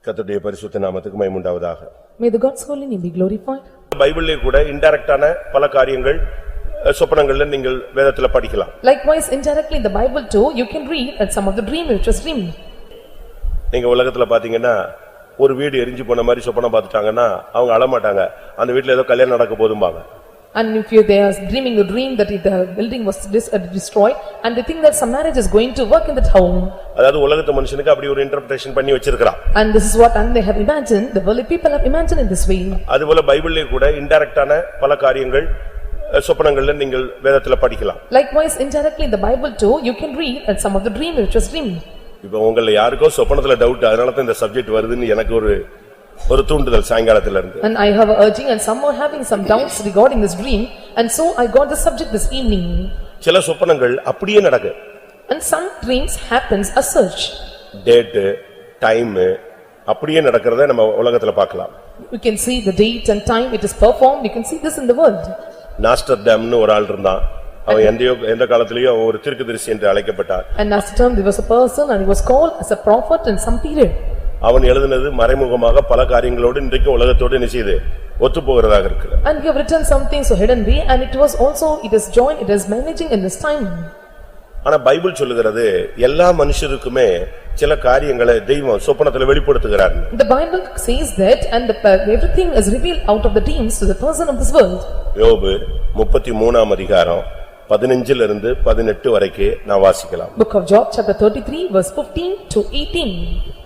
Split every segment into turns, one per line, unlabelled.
கர்த்தருடைய பரிசுத்த நாமத்துக்கு மகிமை உண்டாவதாக.
May the God's holy name be glorified.
பைபிளிலே கூட இன்டைரக்டான பல காரியங்கள் சொப்பனங்கள்ல நீங்கள் வேதத்துல படிக்கலாம்.
Likewise indirectly in the Bible too you can read at some of the dream which was dreamed.
நீங்க உலகத்துல பாத்தீங்கன்னா ஒரு வீடு எரிஞ்சு போன மாதிரி சொப்பனம் பார்த்துட்டாங்கன்னா அவங்க அழ மாட்டாங்க. அந்த வீட்ல ஏதோ கல்யாணம் நடக்க போதும்பாங்க.
And if they are dreaming a dream that the building was destroyed and they think that some marriage is going to work in that home.
அதாவது உலகத்து மனுஷனுக்கு அப்படி ஒரு இன்டர்பிரேஷன் பண்ணி வச்சிருக்கான்.
And this is what they have imagined, the worldly people have imagined in this way.
அதுபோல பைபிளிலே கூட இன்டைரக்டான பல காரியங்கள் சொப்பனங்கள்ல நீங்கள் வேதத்துல படிக்கலாம்.
Likewise indirectly in the Bible too you can read at some of the dream which was dreamed.
இப்போ உங்கள யாருக்கோ சொப்பனத்துல டவுட் அதனால தான் இந்த சப்ஜெக்ட் வருதுன்னு எனக்கு ஒரு தூண்டுதல் சாயங்காலத்துல இருந்து.
And I have urging and some are having some doubts regarding this dream and so I got the subject this evening.
சில சொப்பனங்கள் அப்படியே நடக்கும்.
And some dreams happens as such.
Date time அப்படியே நடக்கிறதை நம்ம உலகத்துல பார்க்கலாம்.
You can see the date and time it is performed, you can see this in the world.
நாஸ்டர்டாம்னு ஒரு ஆள் இருந்தான். அவன் எந்த காலத்திலயும் ஒரு தீர்க்கதரிசி என்று அழைக்கப்பட்டார்.
And Nostradamus there was a person and he was called as a prophet in some period.
அவன் எழுதினது மறைமுகமாக பல காரியங்களோடு இன்றைக்கு உலகத்தோடு நிச்சயது ஒத்து போகிறதாக இருக்கு.
And he have written something so hidden way and it was also it is joined it is managing in this time.
ஆனா Bible சொல்லுகிறது எல்லா மனுஷருக்குமே சில காரியங்களை தெய்வம் சொப்பனத்துல வெளிப்படுத்துகிறார்.
The Bible says that and everything is revealed out of the dreams to the person of this world.
யோபு 33ஆம் அதிகாரம் 15 இருந்து 18 வரைக்கும் நான் வாசிக்கலாம்.
Book of Job chapter 33 verse 15 to 18.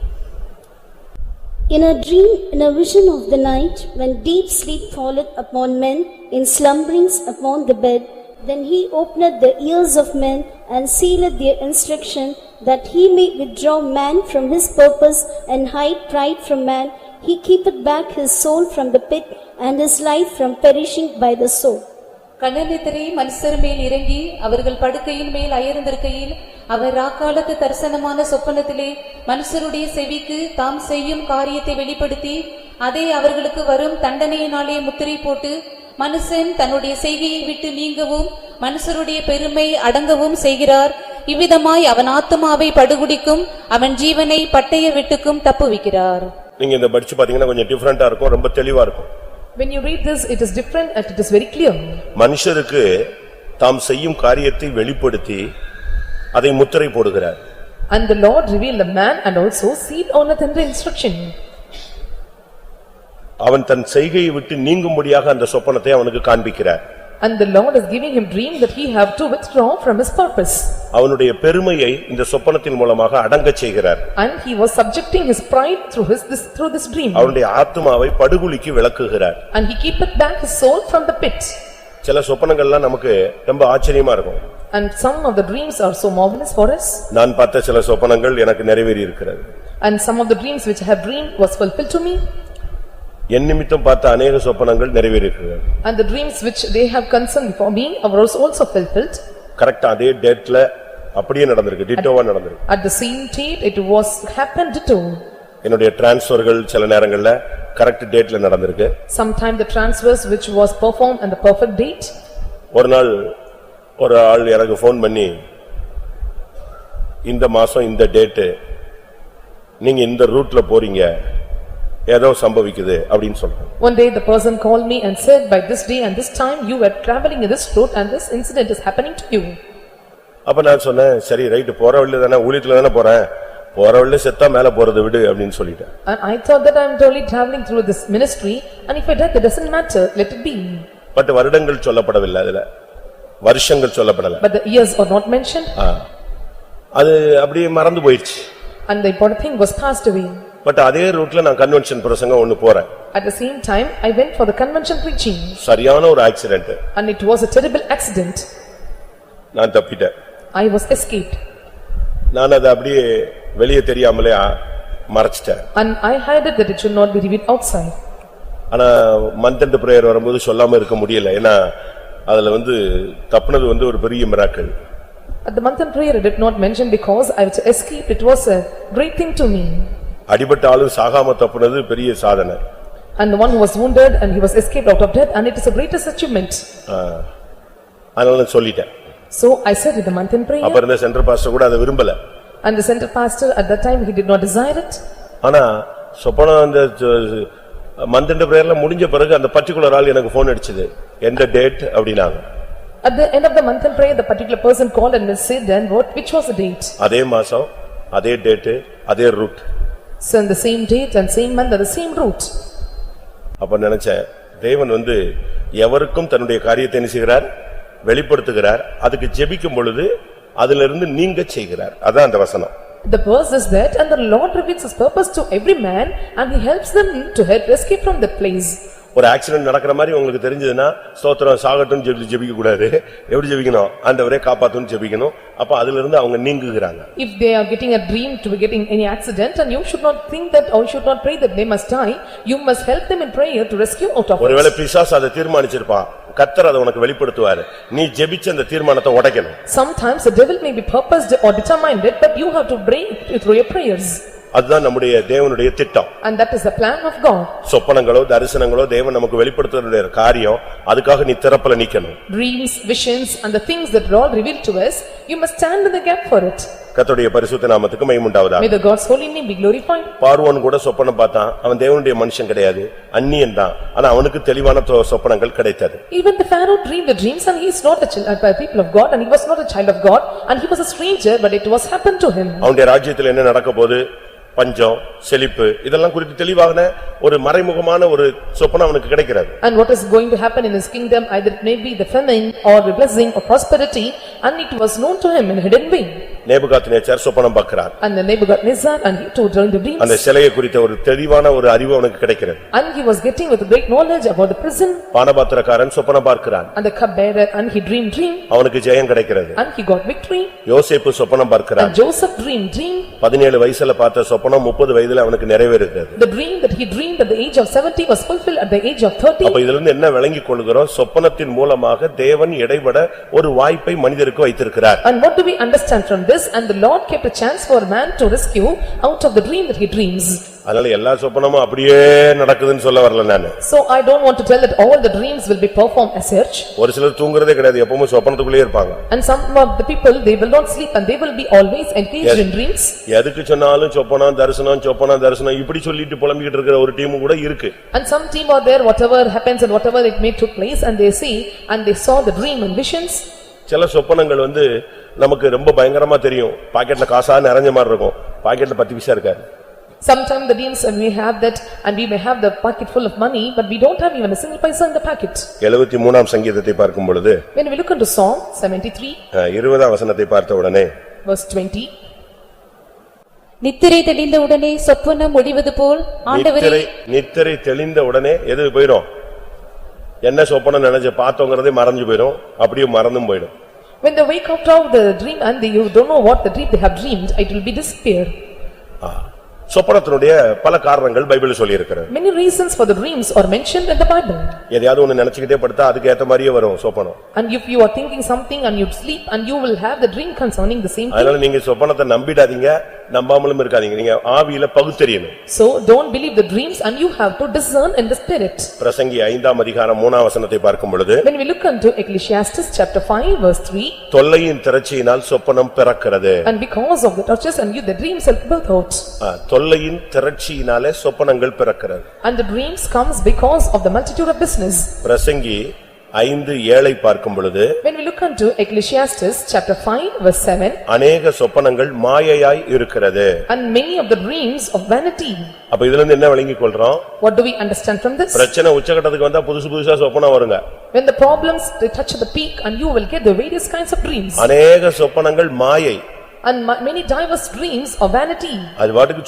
In a dream, in a vision of the night, when deep sleep falleth upon men, in slumberings upon the bed, then he openeth the ears of men, and sealeth their instruction, that he may withdraw man from his purpose, and hide pride from man. He keepeth back his soul from the pit, and his life from perishing by the sword.
கண்ணனித்திரை மனுஷர் மேல் இறங்கி அவர்கள் படுக்கையின் மேல் அயர்ந்திருக்கையில் அவர் ராக்காலத்து தரிசனமான சொப்பனத்திலே மனுஷருடைய செவிக்கு தாம் செய்யும் காரியத்தை வெளிப்படுத்தி அதை அவர்களுக்கு வரும் தண்டனையினாலே முத்திரை போட்டு மனுஷன் தன்னுடைய செய்கையை விட்டு நீங்கவும் மனுஷருடைய பெருமை அடங்கவும் செய்கிறார். இவ்விதமாய் அவன் ஆத்துமாவை படுகுடிக்கும் அவன் ஜீவனை பட்டய விட்டுக்கும் தப்புவிக்கிறார்.
நீங்க இந்த படிச்சு பாத்தீங்கன்னா கொஞ்சம் டிஃபரண்டா இருக்கும், ரொம்ப தெளிவா இருக்கும்.
When you read this it is different and it is very clear.
மனுஷருக்கு தாம் செய்யும் காரியத்தை வெளிப்படுத்தி அதை முத்திரை போடுகிறார்.
And the Lord revealed the man and also sealed on it in the instruction.
அவன் தன் செய்கையை விட்டு நீங்கும்படியாக அந்த சொப்பனத்தை அவனுக்கு காண்பிக்கிறார்.
And the Lord is giving him dream that he have to withdraw from his purpose.
அவனுடைய பெருமையை இந்த சொப்பனத்தின் மூலமாக அடங்கச் செய்கிறார்.
And he was subjecting his pride through this dream.
அவனுடைய ஆத்துமாவை படுகுழிக்கு விலக்குகிறார்.
And he keepeth back his soul from the pit.
சில சொப்பனங்கள்லாம் நமக்கு ரொம்ப ஆச்சரியமா இருக்கும்.
And some of the dreams are so marvelous for us.
நான் பார்த்த சில சொப்பனங்கள் எனக்கு நிறைவேறி இருக்கிறது.
And some of the dreams which I have dreamed was fulfilled to me.
என் நிமித்தம் பார்த்த अनेक சொப்பனங்கள் நிறைவேறி இருக்கிறது.
And the dreams which they have concerned for me are also fulfilled.
கரெக்ட்டா அதே டேட்ல அப்படியே நடந்திருக்கு, டிட்டோவா நடந்திருக்கு.
At the same date it was happened ditto.
என்னுடைய டிரான்ஸ்ஃபர்கள் சில நேரங்கள்ல கரெக்ட் டேட்ல நடந்திருக்கு.
Sometime the transfers which was performed on the perfect date.
ஒரு நாள் ஒரு ஆள் எனக்கு ஃபோன் பண்ணி இந்த மாசம் இந்த டேட் நீங்க இந்த ரூட்ல போறீங்க ஏதோ சம்பவிக்குது அப்படினு சொல்றாங்க.
One day the person called me and said by this day and this time you were traveling in this route and this incident is happening to you.
அப்ப நான் சொன்னேன் சரி ரைட் போற வழியில தானே ஊழியத்துல தானே போறேன் போற வழியில செத்தா மேல போறது விடு அப்படினு சொல்லிட்டேன்.
And I thought that I am only traveling through this ministry and if I die it doesn't matter let it be.
But வருடங்கள் சொல்லப்படவில்லை அதுல வருஷங்கள் சொல்லப்படல.
But the years are not mentioned.
அது அப்படியே மறந்து போயிடுச்சு.
And the important thing was passed away.
But அதே ரூட்ல நான் கன்வென்ஷன் பிரசங்கம் ஒன்னு போறேன்.
At the same time I went for the convention preaching.
சரியான ஒரு accident.
And it was a terrible accident.
நான் தப்பிட்டேன்.
I was escaped.
நான் அதை அப்படியே வெளியே தெரியாமலே மறைச்சிட்டேன்.
And I hid it that it should not be revealed outside.
ஆனா month end prayer வரும்போது சொல்லாம இருக்க முடியல. ஏன்னா அதுல தப்புனது ஒரு பெரிய miracle.
At the month and prayer I did not mention because I was escaped it was a great thing to me.
அடிபட்ட ஆளு சாகாம தப்புனது பெரிய சாதனை.
And the one who was wounded and he was escaped out of death and it is the greatest achievement.
அதனால நான் சொல்லிட்டேன்.
So I said in the month in prayer.
அப்ப centre pastor கூட அதை விரும்பல.
And the center pastor at that time he did not desire it.
ஆனா சொப்பனம் அந்த மந்த் பிரேயர்ல முடிஞ்ச பிறகு அந்த பர்టిక్యులர் ஆள் எனக்கு போன் அடிச்சது எந்த டேட் அப்படினாங்க.
At the end of the month and prayer, the particular person called and said then which was the date.
அதே மாசம் அதே டேட் அதே root.
So in the same date and same month and the same route.
அப்ப நினைச்சேன் தேவன் எவருக்கும் தன்னுடைய காரியத்தை என்ன செய்கிறார் வெளிப்படுத்துகிறார். அதுக்கு ஜெபிக்கும் பொழுது அதிலிருந்து நீங்க செய்கிறார். அதான் அந்த வசனம்.
The verse is that and the Lord reveals his purpose to every man and he helps them to escape from that place.
ஒரு ஆக்சிடென்ட் நடக்கிற மாதிரி உங்களுக்கு தெரிஞ்சதுன்னா ஸ்தோத்திரம் சாகட்டும் ஜெபிக்க கூடாது. எப்படி ஜெபிக்கணும்? ஆண்டவரே காப்பாத்துன்னு ஜெபிக்கணும். அப்ப அதிலிருந்து அவங்க நீங்குகிறாங்க.
If they are getting a dream to be getting any accident and you should not think that or you should not pray that they must die, you must help them in prayer to rescue out of it.
ஒருவேளை பிசாசு அதை தீர்மானிச்சிருப்பான். கர்த்தர் அதை உனக்கு வெளிப்படுத்துவார். நீ ஜெபிச்ச அந்த தீர்மானத்தை உடைக்கணும்.
Sometimes the devil may be purposed or determined it, but you have to break it through your prayers.
அதுதான் நம்முடைய தேவனுடைய திட்டம்.
And that is the plan of God.
சொப்பனங்களோ தரிசனங்களோ தேவன் நமக்கு வெளிப்படுத்துற காரியம். அதுக்காக நீ திறப்புல நிக்கணும்.
Dreams, visions and the things that God revealed to us, you must stand in the gap for it.
கர்த்தருடைய பரிசுத்த நாமத்துக்கு மகிமை உண்டாவதாக.
May the God's holy name be glorified.
பார்வோன் கூட சொப்பனம் பார்த்தான். அவன் தேவனுடைய மனுஷன் கிடையாது, அந்நியன் தான். ஆனா அவனுக்கு தெளிவான சொப்பனங்கள் கிடைத்தது.
Even the Pharaoh dreamed the dreams and he is not a people of God and he was not a child of God and he was a stranger, but it was happened to him.
அவனுடைய ராஜ்யத்தில் என்ன நடக்க போகுது? பஞ்சம், செழிப்பு இதெல்லாம் குறித்து தெளிவான ஒரு மறைமுகமான ஒரு சொப்பனம் அவனுக்கு கிடைக்கிறது.
And what is going to happen in his kingdom, either it may be the famine or the blessing or prosperity, and it was known to him in a hidden way.
Nebuchadnezzar சொப்பனம் பார்க்கிறார்.
And the Nebuchadnezzar and he too during the dreams.
அந்த சிலையை குறித்த ஒரு தெளிவான ஒரு அறிவு அவனுக்கு கிடைக்கிறது.
And he was getting with great knowledge about the prison.
பானபாத்திரக்காரன் சொப்பனம் பார்க்கிறான்.
And the cupbearer and he dream.
அவனுக்கு ஜெயம் கிடைக்கிறது.
And he got victory.
யோசேப்பு சொப்பனம் பார்க்கிறான்.
And Joseph dream.
17 வயசுல பார்த்த சொப்பனம் 30 வயதுல அவனுக்கு நிறைவேறுகிறது.
The dream that he dreamed at the age of 70 was fulfilled at the age of 30.
அப்ப இதிலிருந்து என்ன விளங்கிக் கொள்கிறோம்? சொப்பனத்தின் மூலமாக தேவன் இடைபட ஒரு வாய்ப்பை மனிதருக்கு வைத்திருக்கிறார்.
And what do we understand from this? And the Lord kept a chance for man to rescue out of the dream that he dreams.
அதனால எல்லா சொப்பனமும் அப்படியே நடக்குதுன்னு சொல்ல வரல நானு.
So I don't want to tell that all the dreams will be performed as such.
ஒரு சிலர் தூங்குறதே கிடையாது, எப்பவும் சொப்பனத்துக்குள்ளே இருப்பாங்க.
And some of the people they will not sleep and they will be always engaged in dreams.
எதுக்கு சொன்னாலும் சொப்பனம் தரிசனம் இப்படி சொல்லிட்டு புலம்பிக்கிட்டு இருக்கிற ஒரு டீம் கூட இருக்கு.
And some team are there, whatever happens and whatever it may took place and they see and they saw the dream and visions.
சில சொப்பனங்கள் நமக்கு ரொம்ப பயங்கரமா தெரியும். பாக்கெட்ல காசா நிறைஞ்ச மாதிரி இருக்கும், பாக்கெட்ல 10 பைசா இருக்காது.
Sometimes the dreams and we have that and we may have the pocket full of money but we don't have even a single paisa in the pocket.
73ஆம் சங்கீதத்தை பார்க்கும் பொழுது
when we look into Psalm 73
20ஆம் வசனத்தை பார்த்த உடனே
verse 20
நித்திரை தெளிந்த உடனே சொப்பனம் முடிவது போல் ஆண்டவரே.
நித்திரை தெளிந்த உடனே எது போயிடும்? என்ன சொப்பனம் நினைச்சு பார்த்தோங்கிறதே மறந்து போயிடும், அப்படியே மறந்தும் போயிடும்.
when they wake up out of the dream and you don't know what the dream they have dreamed, it will be disappear.
சொப்பனத்தினுடைய பல காரணங்கள் பைபிள்ல சொல்லி இருக்கிறது.
Many reasons for the dreams are mentioned in the Bible.
எதையாவது ஒன்னு நினைச்சிட்டே படுத்தா அதுக்கு ஏத்த மாதிரியே வரும் சொப்பனம்.
And if you are thinking something and you sleep and you will have the dream concerning the same thing.
அதனால நீங்க சொப்பனத்தை நம்பிடாதீங்க, நம்பாமலும் இருக்காதீங்க. நீங்க ஆவியில பகுத்தறியணும்.
So don't believe the dreams and you have to discern in the spirit.
பிரசங்கி 5ஆம் அதிகாரம் 3ஆம் வசனத்தை பார்க்கும் பொழுது
when we look into Ecclesiastes chapter 5 verse 3
தொல்லையின் திரட்சியினால் சொப்பனம் பிறக்கிறது.
and because of the torches and you the dreams are birthed out.
தொல்லையின் திரட்சியினாலே சொப்பனங்கள் பிறக்கிறது.
and the dreams comes because of the multitude of business.
பிரசங்கி 5:7 பார்க்கும் பொழுது
when we look into Ecclesiastes chapter 5 verse 7
அநேக சொப்பனங்கள் மாயையாய் இருக்கிறது.
and many of the dreams of vanity.
அப்ப இதுல இருந்து என்ன விளங்கிக் கொள்றோம்?
what do we understand from this?
பிரச்சனை உச்சகட்டத்துக்கு வந்தா புதுசா சொப்பனம் வருங்க.
when the problems they touch the peak and you will get the various kinds of dreams.
அநேக சொப்பனங்கள் மாயை
and many diverse dreams of vanity.
அது வாட்டுக்கு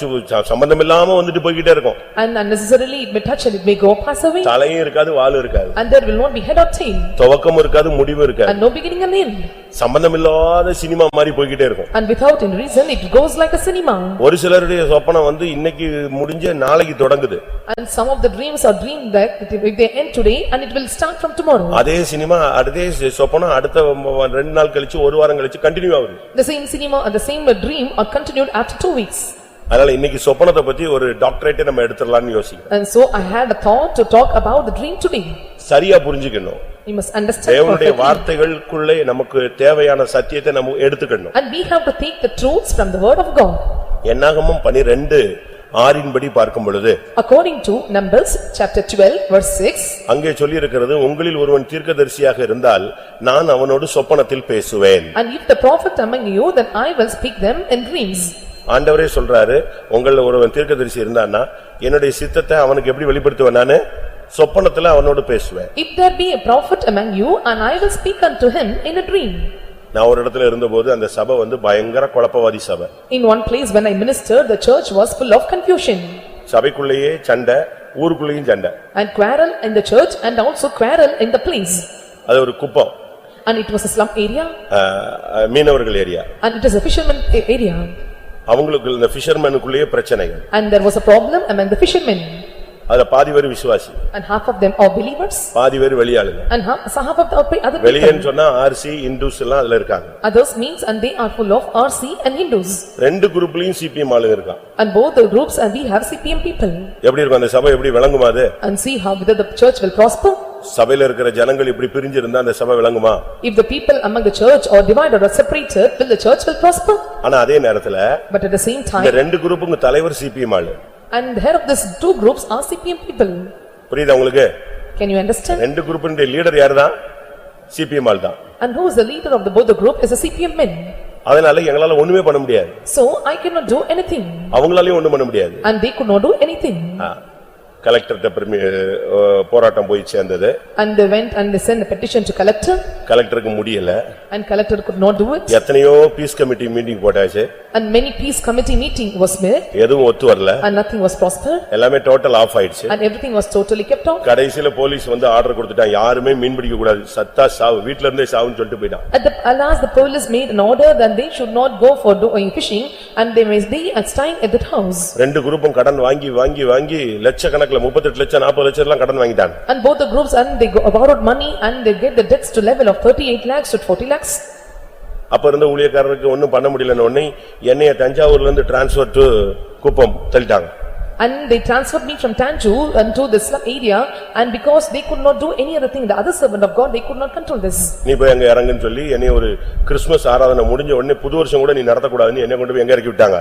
சம்பந்தம் இல்லாம வந்துட்டு போயிட்டே இருக்கும்.
and unnecessarily it may touch and it may go pass away.
தலையும் இருக்காது, வாலும் இருக்காது.
and there will not be head or tail.
துவக்கமும் இருக்காது, முடிவும் இருக்காது.
and no beginning and end.
சம்பந்தம் இல்லாத சினிமா மாதிரி போயிட்டே இருக்கும்.
and without any reason it goes like a cinema.
ஒரு சிலருடைய சொப்பனம் இன்னைக்கு முடிஞ்ச நாளைக்கு தொடங்குது.
and some of the dreams are dreamed that if they end today and it will start from tomorrow.
அதே சினிமா அதே சொப்பனம் அடுத்த 2 நாள் கழிச்சு ஒரு வாரம் கழிச்சு கண்டினியூ ஆகுது.
the same cinema and the same dream are continued after 2 weeks.
அதனால இன்னைக்கு சொப்பனத்தை பத்தி ஒரு டாக்டரேட் நம்ம எடுத்துறலாம்னு யோசிக்கிறேன்.
and so I had a thought to talk about the dream today.
சரியா புரிஞ்சுக்கணும்.
you must understand
தேவனுடைய வார்த்தைகளுக்குள்ளே நமக்கு தேவையான சத்தியத்தை நம்ம எடுத்துக்கணும்.
and we have to take the truths from the word of God.
என்னாகமம் 12 6 பார்க்கும் பொழுது
According to Numbers chapter 12 verse 6,
அங்கே சொல்லி இருக்கிறது உங்களில் ஒருவன் தீர்க்கதரிசியாக இருந்தால் நான் அவனோடு சொப்பனத்தில் பேசுவேன்.
and if the prophet among you, then I will speak them in dreams.
ஆண்டவரே சொல்றாரு உங்களில் ஒருவன் தீர்க்கதரிசி இருந்தான்னா என்னுடைய சித்தத்தை அவனுக்கு எப்படி வெளிப்படுத்துவேன் நானு சொப்பனத்துல அவனோடு பேசுவேன்.
If there be a prophet among you, and I will speak unto him in a dream.
நான் ஒரு இடத்துல இருந்தபோது அந்த சபை பயங்கர குழப்பவாதி சபை.
In one place when I ministered, the church was full of confusion.
சபைக்குள்ளேயே சண்டை, ஊருக்குள்ளேயும் சண்டை.
And quarrel in the church and also quarrel in the place.
அது ஒரு குப்பம்.
And it was a slum area.
மீனவர்கள் area.
And it is a fisherman area.
அவங்களுக்கு இந்த ஃபிஷர்மேனுக்குள்ளேயே பிரச்சனைகள்.
And there was a problem among the fishermen.
அதுல பாதி பேர் விசுவாசி.
And half of them are believers.
பாதி பேர் வெளியாளுங்க.
And half of the other people.
வெளியேன்னு சொன்னா ஆர்சி இந்துஸ் எல்லாம் அதுல இருக்காங்க.
Others means and they are full of RC and Hindus.
ரெண்டு குரூப்லயும் சிபிஎம் ஆளுங்க இருக்காங்க.
And both the groups and we have CPM people.
எப்படி இருக்கும் அந்த சபை எப்படி விளங்குமா அது?
And see how whether the church will prosper.
சபையில இருக்கிற ஜனங்கள் இப்படி பிரிஞ்சு இருந்தா அந்த சபை விளங்குமா?
If the people among the church are divided or separated, will the church will prosper?
ஆனா அதே நேரத்துல
But at the same time,
இந்த ரெண்டு குரூப்புக்கு தலைவர் சிபிஎம் ஆளு.
and the head of these two groups are CPM people.
புரியுதா உங்களுக்கு?
Can you understand?
ரெண்டு குரூப்பின் லீடர் யாருதான்? சிபிஎம் ஆள் தான்.
And who is the leader of the both the group is a CPM men.
அதனால எங்களால ஒண்ணுமே பண்ண முடியாது.
So I cannot do anything.
அவங்களாலயும் ஒண்ணும் பண்ண முடியாது.
And they could not do anything.
கலெக்டர்ட்ட போராட்டம் போய் சேர்ந்தது.
And they went and they sent a petition to collector.
கலெக்டருக்கு முடியல.
And collector could not do it.
எத்தனையோ பீஸ் கமிட்டி மீட்டிங் போட்டாச்சு.
And many peace committee meeting was made.
எதுவும் ஒத்து வரல.
And nothing was prospered.
எல்லாமே டோட்டல் ஆஃப் ஆயிடுச்சு.
And everything was totally kept off.
கடைசில police order கொடுத்துட்டான் யாருமே மீன் பிடிக்க கூடாது சத்தா சாவு வீட்ல இருந்தே சாவுன்னு சொல்லிட்டு போயிட்டான்.
At last the police made an order that they should not go for doing fishing and they may stay and staying at that house.
ரெண்டு குரூப்பும் கடன் வாங்கி லட்சக்கணக்கில் 38 லட்சம் 40 லட்சம் எல்லாம் கடன் வாங்கிட்டாங்க.
And both the groups and they borrowed money and they get the debts to level of 38 lakhs to 40 lakhs.
அப்ப இருந்த ஊழியக்காரருக்கு ஒண்ணும் பண்ண முடியலன்னு உடனே என்னைய தஞ்சாவூர்ல இருந்து டிரான்ஸ்ஃபர் டு குப்பம் தள்ளிட்டாங்க.
And they transferred me from Tanjore to the slum area and because they could not do any other thing, the other servant of God, they could not control this.
நீ போய் அங்க இறங்குன்னு சொல்லி என்னைய ஒரு Christmas ஆராதனை முடிஞ்ச உடனே புது வருஷம் கூட நீ நடத்த கூடாதுன்னு என்னை கொண்டு போய் எங்க இறக்கி விட்டாங்க.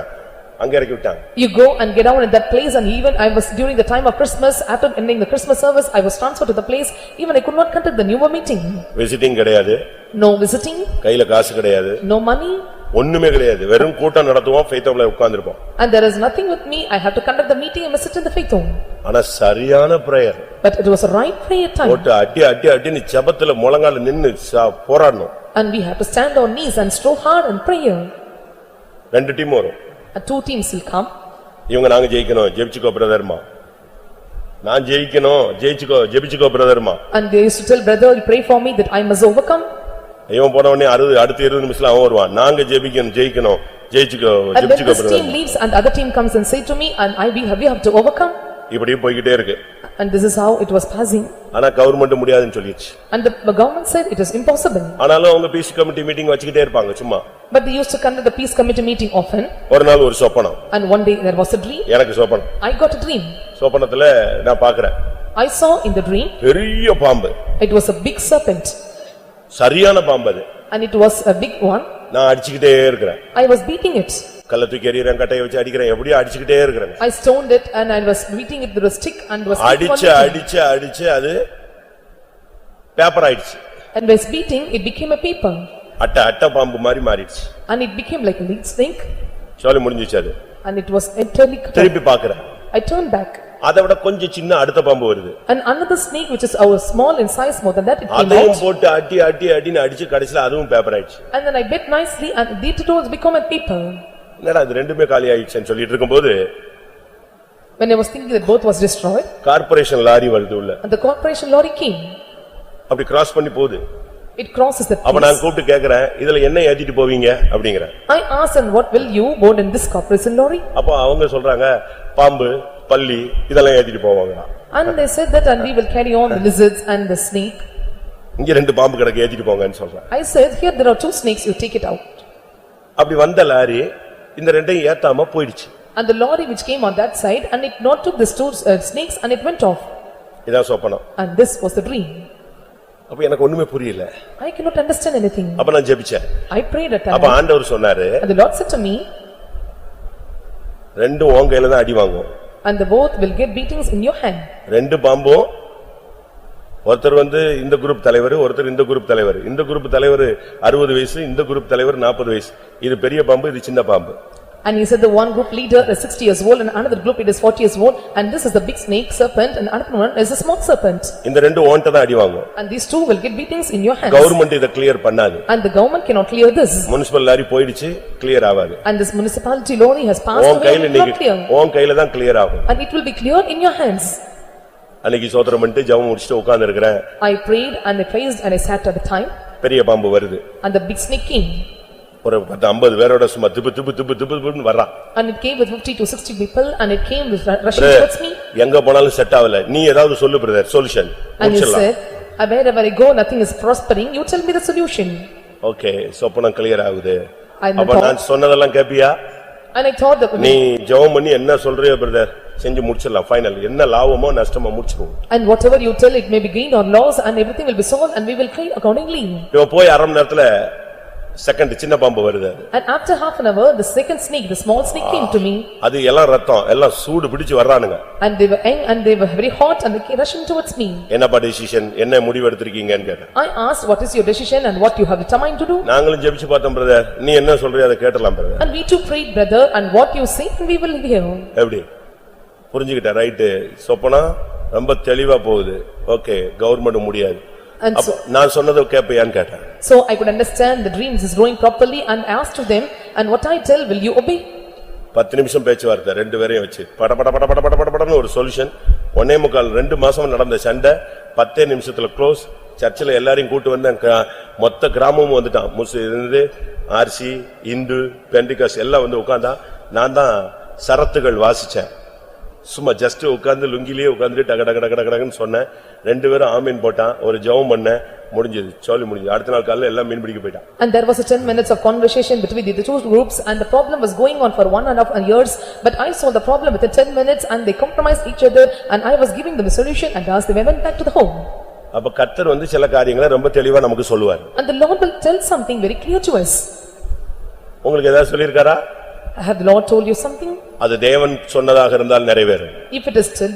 அங்க இறக்கி விட்டாங்க.
You go and get down at that place and even I was during the time of Christmas, after ending the Christmas service, I was transferred to the place, even I could not conduct the newer meeting.
Visiting கிடையாது.
No visiting.
கையில காசு கிடையாது.
No money.
ஒண்ணுமே கிடையாது. வெறும் கூட்டம் நடத்துவோம் faith homeல உட்கார்ந்திருப்போம்.
And there is nothing with me. I have to conduct the meeting and sit in the faith home.
ஆனா சரியான prayer.
But it was a right prayer time.
போட்டு அடி ஜெபத்துல முழங்கால நின்னு போராடணும்.
And we have to stand on knees and strive hard in prayer.
ரெண்டு team வரும்.
And two teams will come.
இவங்க நாங்க ஜெயிக்கணும் ஜெபிச்சுக்கோ பிரதர்மா. நான் ஜெயிக்கணும் ஜெபிச்சுக்கோ பிரதர்மா.
And they used to tell brother, you pray for me that I must overcome.
இவன் போன உடனே அடுத்த 20 நிமிஷத்துல அவன் வருவான். நாங்க ஜெயிக்கணும் ஜெயிச்சுக்கோ
And when
ஜெபிச்சுக்கோ
this
brother.
team leaves and the other team comes and say to me and we have to overcome.
இப்படியே போய்க்கிட்டே இருக்கு.
And this is how it was passing.
ஆனா கவர்மெண்ட் முடியாதுன்னு சொல்லிச்சு.
And the government said it is impossible.
ஆனாலும் அவங்க piece committee meeting வச்சிட்டே இருப்பாங்க சும்மா.
But they used to conduct the peace committee meeting often.
ஒரு நாள் ஒரு சொப்பனம்.
And one day there was a dream.
எனக்கு சொப்பனம்.
I got a dream.
சொப்பனத்துல நான் பார்க்கிறேன்.
I saw in the dream.
பெரிய பாம்பு.
It was a big serpent.
சரியான பாம்பு அது.
And it was a big one.
நான் அடிச்சிட்டே இருக்கேன்.
I was beating it.
கல்ல தூக்கி எறியறேன் கட்டைய வச்சு அடிக்கிறேன் எப்படியே அடிச்சிட்டே இருக்கேன்.
I stoned it and I was beating it with a stick and was
அடிச்சு அது பேப்பர் ஆயிடுச்சு.
And was beating it became a paper.
அட்ட பாம்பு மாதிரி மாறிடுச்சு.
And it became like a lead snake.
சொல்லி முடிஞ்சிச்சு அது.
And it was entirely cut.
திருப்பி பார்க்கறேன்.
I turned back.
அதை விட கொஞ்சம் சின்ன அடுத்த பாம்பு வருது.
And another snake which is our small in size more than that it came
அதையும்
out.
போட்டு அடின்னு அடிச்சு கடைசில அதுவும் பேப்பர் ஆயிடுச்சு.
And then I bit nicely and it also become a paper.
என்னடா இது ரெண்டுமே காலி ஆயிடுச்சுன்னு சொல்லிட்டு இருக்கும்போது
When I was thinking that both was destroyed.
Corporation lorry வருது உள்ள.
And the corporation lorry came.
அப்படி கிராஸ் பண்ணி போகுது.
It crosses the place.
அப்ப நான் கூப்பிட்டு கேக்குறேன் இதுல என்ன ஏத்திட்டு போவீங்க அப்படிங்கறேன்.
I asked and what will you board in this corporation lorry?
அப்ப அவங்க சொல்றாங்க பாம்பு பல்லி இதெல்லாம் ஏத்திட்டு போவாங்க.
And they said that and we will carry on the lizards and the snake.
இங்க ரெண்டு பாம்பு கிடக்கு ஏத்திட்டு போங்கன்னு சொல்றாங்க.
I said here there are two snakes, you take it out.
அப்படி வந்த லாரி இந்த ரெண்டையும் ஏத்தாம போயிடுச்சு.
And the lorry which came on that side and it not took the two snakes and it went off.
இதான் சொப்பனம்.
And this was the dream.
அப்ப எனக்கு ஒண்ணுமே புரியல.
I cannot understand anything.
அப்ப நான் ஜெபிச்சேன்.
I prayed at that
அப்ப
time.
ஆண்டவர் சொன்னாரு.
And the Lord said to me,
ரெண்டும் உன் கையில தான் அடி வாங்கும்.
And the both will get beatings in your hand.
ரெண்டு பாம்பும் ஒருத்தர் இந்த குரூப் தலைவர், ஒருத்தர் இந்த குரூப் தலைவர். இந்த குரூப் தலைவர் 60 வயசு, இந்த குரூப் தலைவர் 40 வயசு. இது பெரிய பாம்பு, இது சின்ன பாம்பு.
And he said the one group leader is 60 years old and another group it is 40 years old, and this is the big snake serpent and another one is a small serpent.
இந்த ரெண்டு ஓன்ட்ட தான் அடி வாங்கும்.
And these two will get beatings in your hands.
Government இத clear பண்ணாது.
And the government cannot clear this.
Municipal lorry போயிடுச்சு, clear ஆகாது.
And this municipality lorry has passed away and not clear.
உன் கையில தான் கிளியர் ஆகும்.
And it will be cleared in your hands.
அன்னைக்கு சோத்திரம் பண்ணிட்டு ஜெபம் முடிச்சிட்டு உட்கார்ந்து இருக்கறேன்.
I prayed and I praised and I sat at the time.
பெரிய பாம்பு வருது.
And the big snake came.
ஒரு 50 பேரோட சும்மா திபு வர்றான்.
And it came with 50 to 60 people and it came with rushing towards me.
எங்க போனாலும் செட் ஆவல. நீ ஏதாவது சொல்லு brother, solution.
And he said, wherever I go nothing is prospering, you tell me the solution.
Okay, சொப்பனம் clear ஆகுது. அப்ப நான் சொன்னதெல்லாம் கேப்பியா?
And I thought that
நீ ஜெபம் பண்ணி என்ன சொல்றியோ பிரதர் செஞ்சு முடிச்சிடலாம். ஃபைனல் என்ன லாபமோ நஷ்டமோ முடிச்சிடுவோம்.
And whatever you tell, it may be gain or loss and everything will be solved and we will claim accordingly.
இவன் போய் அரை மணி நேரத்துல செகண்ட் சின்ன பாம்பு வருது.
And after half an hour the second snake, the small snake came to me.
அது எல்லாம் ரத்தம், எல்லாம் சூடு பிடிச்சு வர்றானுங்க.
And they were young and they were very hot and they came rushing towards me.
என்னப்பா டிசிஷன், என்ன முடிவு எடுத்துக்கிங்கன்னு கேட்டேன்.
I asked what is your decision and what you have determined to do.
நாங்களும் ஜெபிச்சு பார்த்தோம் பிரதர், நீ என்ன சொல்றியோ அதை கேட்டலாம் brother.
And we too prayed brother and what you say we will hear.
எப்படி புரிஞ்சுக்கிட்ட? ரைட், சொப்பனா ரொம்ப தெளிவா போகுது. ஓகே, கவர்மெண்ட் முடியாது.
And so
நான் சொன்னதை கேட்பியான்னு கேட்டேன்.
So I could understand the dreams is growing properly and asked to them, and what I tell will you obey?
10 நிமிஷம் பேச்சுவார்த்தை ரெண்டு பேரையும் வச்சு பட பட பட பட பட பட படன்னு ஒரு சொல்யூஷன். 1.25 2 மாசம் நடந்த சண்டை 10 நிமிஷத்துல க்ளோஸ். சர்ச்சில் எல்லாரையும் கூட்டு வந்து மொத்த கிராமமும் வந்துட்டான். முஸ்லிம், ஆர்சி, இந்து, பெண்டிகாஸ் எல்லாம் உட்கார்ந்தா. நான் தான் சரத்துகள் வாசிச்சேன். சும்மா ஜஸ்ட் உட்கார்ந்து லுங்கிலேயே உட்கார்ந்து டக டக டக டகன்னு சொன்னேன். ரெண்டு பேரும் ஆமீன் போட்டான். ஒரு ஜெபம் பண்ண முடிஞ்சது, சொல்லி முடிஞ்சது. அடுத்த நாள் காலையில எல்லாம் மீன் பிடிக்க போயிட்டான்.
And there was a 10 minutes of conversation between the two groups and the problem was going on for 1.5 years, but I saw the problem within 10 minutes and they compromised each other and I was giving them a solution and as they went back to the home.
அப்ப கர்த்தர் சில காரியங்களை ரொம்ப தெளிவா நமக்கு சொல்லுவார்.
And the Lord will tell something very clear to us.
உங்களுக்கு ஏதாவது சொல்லிருக்காரா?
Have the Lord told you something?
அது தேவன் சொன்னதாக இருந்தால் நிறைவேறும்.
If it is told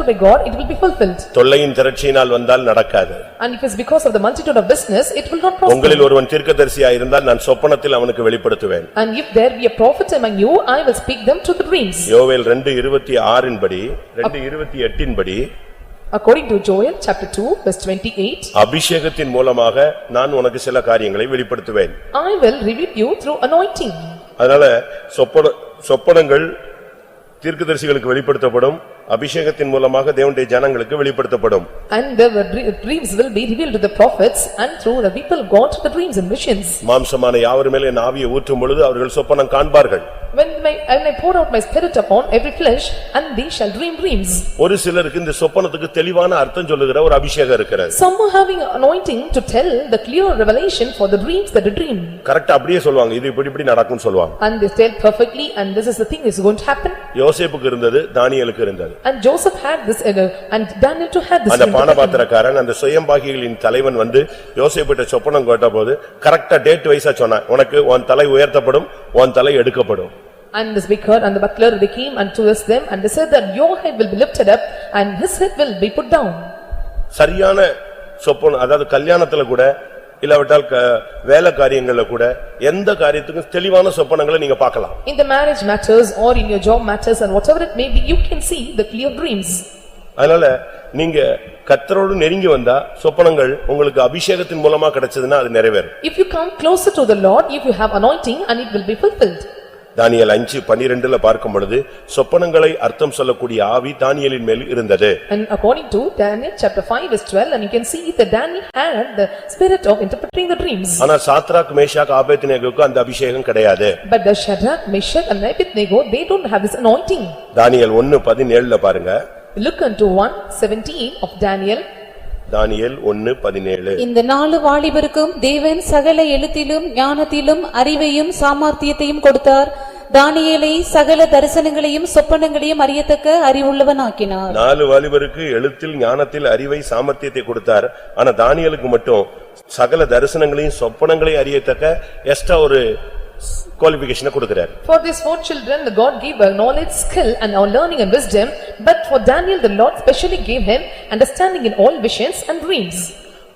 by God, it will be fulfilled.
தொல்லையின் திரட்சியினால் வந்தால் நடக்காது.
And if it is because of the multitude of business, it will not prosper.
உங்களில் ஒருவன் தீர்க்கதரிசியாய் இருந்தால் நான் சொப்பனத்தில் அவனுக்கு வெளிப்படுத்துவேன்.
And if there be a prophet among you, I will speak them to the dreams.
யோவேல் 2:26 இன்படி 2:28 இன்படி
According to Joel chapter 2 verse 28,
அபிஷேகத்தின் மூலமாக நான் உனக்கு சில காரியங்களை வெளிப்படுத்துவேன்.
I will reveal you through anointing.
அதனால சொப்பனங்கள் தீர்க்கதரிசிகளுக்கு வெளிப்படுத்தப்படும், அபிஷேகத்தின் மூலமாக தேவனுடைய ஜனங்களுக்கு வெளிப்படுத்தப்படும்.
And the dreams will be revealed to the prophets and through the people God to the dreams and visions.
மாம்சமான யாவர் மேல் என் ஆவியை ஊற்றும் பொழுது அவர்கள் சொப்பனம் காண்பார்கள்.
When I pour out my spirit upon every flesh and they shall dream dreams.
ஒரு சிலருக்கு இந்த சொப்பனத்துக்கு தெளிவான அர்த்தம் சொல்லுகிற ஒரு அபிஷேகம் இருக்கிறது.
Some are having anointing to tell the clear revelation for the dreams that they dream.
கரெக்ட்டா அப்படியே சொல்வாங்க, இது இப்படி இப்படி நடக்கும்னு சொல்வாங்க.
And they tell perfectly and this is the thing is going to happen.
யோசேப்புக்கு இருந்தது, தானியேலுக்கு இருந்தது.
And Joseph had this and Daniel too had this.
அந்த பானபாத்திரக்காரன் அந்த சுயம்பாகிகளின் தலைவன் யோசேப்புட்ட சொப்பனம் கேட்டபோது கரெக்ட்டா டேட் வைஸா சொன்னான், உனக்கு உன் தலை உயர்த்தப்படும், உன் தலை எடுக்கப்படும்.
And the vicar and the butler they came and towards them and they said that your head will be lifted up and his head will be put down.
சரியான சொப்பனம், அதாவது கல்யாணத்துல கூட இல்லாவிட்டால் வேலை காரியங்கள்ல கூட எந்த காரியத்துக்கும் தெளிவான சொப்பனங்களை நீங்க பார்க்கலாம்.
In the marriage matters or in your job matters and whatever it may be, you can see the clear dreams.
அதனால நீங்க கர்த்தரோடு நெருங்கி வந்தா சொப்பனங்கள் உங்களுக்கு அபிஷேகத்தின் மூலமா கிடைச்சதுன்னா அது நிறைவேறும்.
If you come closer to the Lord, if you have anointing and it will be fulfilled.
தானியேல் 5:12 பார்க்கும் பொழுது சொப்பனங்களை அர்த்தம் சொல்லக்கூடிய ஆவி தானியேலின் மேல் இருந்தது.
And according to Daniel chapter 5 verse 12, and you can see that Daniel had the spirit of interpreting the dreams.
ஆனா Shadrach, Meshach, ஆபேத்நேகோவுக்கு அந்த அபிஷேகம் கிடையாது.
But the Shadrach, Meshach and Abednego, they don't have this anointing.
தானியேல் 1:17 பாருங்க.
Look unto 1:17 of Daniel.
தானியேல் 1:17.
இந்த 4 வாலிபருக்கும் தேவன் சகல எழுத்திலும் ஞானத்திலும் அறிவையும் சாமர்த்தியத்தையும் கொடுத்தார். தானியேலை சகல தரிசனங்களையும் சொப்பனங்களையும் அறியத்தக்க அறிவுள்ளவனாக்கினார்.
4 வாலிபருக்கு எழுத்தில் ஞானத்தில் அறிவை சாமர்த்தியத்தை கொடுத்தார். ஆனா தானியேலுக்கு மட்டும் சகல தரிசனங்களையும் சொப்பனங்களையும் அறியத்தக்க எக்ஸ்ட்ரா ஒரு குவாலிஃபிகேஷனை கொடுக்கிறார்.
For these 4 children, the God gave a knowledge, skill and all learning and wisdom. But for Daniel, the Lord specially gave him understanding in all visions and dreams.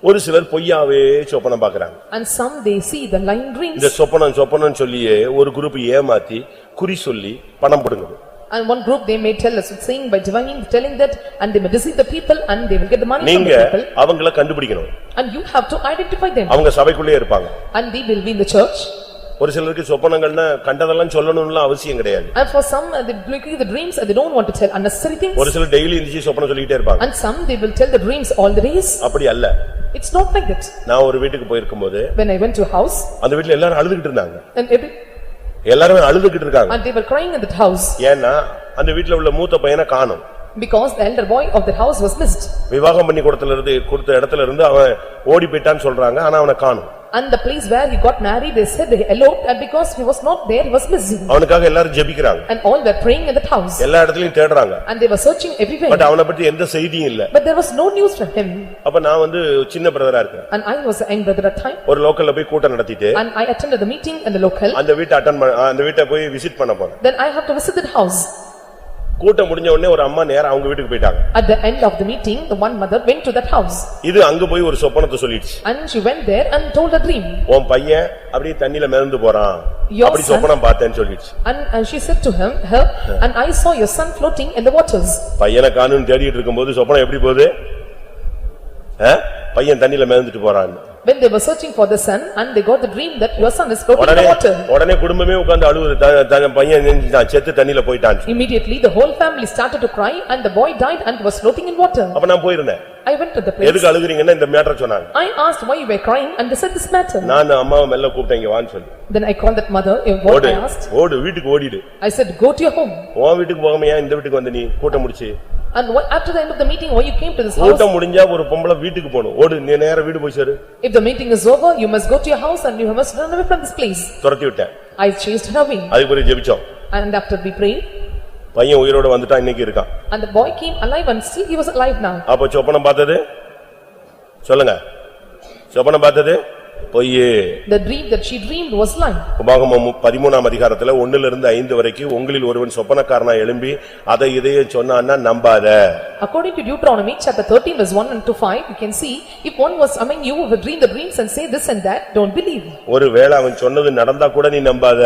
ஒரு சிலர் பொய்யாவே சொப்பனம் பார்க்கறாங்க.
And some they see the lying dreams.
இந்த சொப்பனம் சொல்லியே ஒரு group ஏமாத்தி குறி சொல்லி பணம் புடுங்குது.
And one group they may tell us saying by divining, telling that, and they may deceive the people and they will get the money from
நீங்க
the people.
அவங்கள கண்டுபிடிக்கணும்.
And you have to identify them.
அவங்க சபைக்குள்ளே இருப்பாங்க.
And they will be in the church.
ஒரு சிலருக்கு சொப்பனங்கள்னா கண்டதெல்லாம் சொல்லணும்னு அவசியம் கிடையாது.
And for some they look at the dreams and they don't want to tell unnecessary things.
ஒரு சிலர் டெய்லி இந்திச்சி சொப்பனம் சொல்லிட்டே இருப்பாங்க.
And some they will tell the dreams all the days.
அப்படி அல்ல.
It's not like that.
நான் ஒரு வீட்டுக்கு போயிருக்கும்போது
When I went to a house.
அந்த வீட்ல எல்லாரும் அழுதுகிட்டு இருந்தாங்க.
And
எல்லாரும் அழுதுகிட்டு இருக்காங்க.
And they were crying in that house.
ஏன்னா அந்த வீட்ல உள்ள மூத்த பையனை காணோம்.
Because the elder boy of the house was missed.
விவாகம் பண்ணி கொடுத்த இடத்துல இருந்து அவன் ஓடி போய்ட்டான்னு சொல்றாங்க. ஆனா அவனை காணோம்.
And the place where he got married, they said they eloped, and because he was not there, he was missing.
அவனுக்காக எல்லாரும் ஜெபிக்கறாங்க.
And all were praying in that house.
எல்லா இடத்துலயும் தேடுறாங்க.
And they were searching everywhere.
But அவனை பத்தி எந்த செய்தியும் இல்ல.
But there was no news from him.
அப்ப நான் சின்ன பிரதரா இருக்கேன்.
And I was a young brother at time.
ஒரு லோக்கல்ல போய் கூட்டம் நடத்திட்டு.
And I attended the meeting in the local.
அந்த வீட்டை போய் விசிட் பண்ண போறேன்.
Then I have to visit that house.
கூட்டம் முடிஞ்ச உடனே ஒரு அம்மா நேரா அவங்க வீட்டுக்கு போயிட்டாங்க.
At the end of the meeting, the one mother went to that house.
இது அங்க போய் ஒரு சொப்பனத்தை சொல்லிடுச்சு.
And she went there and told a dream.
உன் பையன் அப்படியே தண்ணில மிதந்து போறான். அப்படி சொப்பனம் பார்த்தேன்னு சொல்லிடுச்சு.
And she said to her, and I saw your son floating in the waters.
பையனை காணும்னு தேடிட்டு இருக்கும்போது சொப்பனம் எப்படி போகுது? பையன் தண்ணில மிதந்துட்டு போறான்.
When they were searching for the son and they got the dream that your son is floating in the water.
உடனே குடும்பமே உட்கார்ந்து அழுவுது. பையன் செத்து தண்ணில போயிட்டான்.
Immediately the whole family started to cry and the boy died and was floating in water.
அப்ப நான் போயிருந்தேன்.
I went to the place.
எதுக்கு அழுகுறீங்கன்னா இந்த மேட்டர் சொன்னாங்க.
I asked why you were crying and they said this matter.
நான் அம்மாவை மெல்ல கூப்பிட்டேன் இங்க வான்னு சொல்லி.
Then I called that mother, what I asked.
ஓடு வீட்டுக்கு ஓடிடு.
I said go to your home.
உன் வீட்டுக்கு போகாம ஏன் இந்த வீட்டுக்கு வந்த நீ கூட்டம் முடிச்சு?
And after the end of the meeting why you came to this house?
கூட்டம் முடிஞ்சா ஒரு பொம்பளை வீட்டுக்கு போணும். ஓடு நீ நேரா வீடு போய் சேரு.
If the meeting is over you must go to your house and you must run away from this place.
துரத்தி விட்டேன்.
I chased her away.
அதுக்கு பிறகு ஜெபிச்சோம்.
And after we prayed.
பையன் உயிரோட வந்துட்டான் இன்னைக்கு இருக்கான்.
And the boy came alive and still he was alive now.
அப்ப சொப்பனம் பார்த்தது சொல்லுங்க. சொப்பனம் பார்த்தது பொய்யே.
The dream that she dreamed was lying.
உபாகமம் 13ஆம் அதிகாரத்துல 1 லிருந்து 5 வரைக்கும் உங்களில் ஒருவன் சொப்பனக்காரனா எழும்பி அதை இதையே சொன்னான்னா நம்பாத.
According to Deuteronomy chapter 13 verse 1 and to 5 you can see if one was among you who would dream the dreams and say this and that don't believe.
ஒருவேளை அவன் சொன்னது நடந்தா கூட நீ நம்பாத.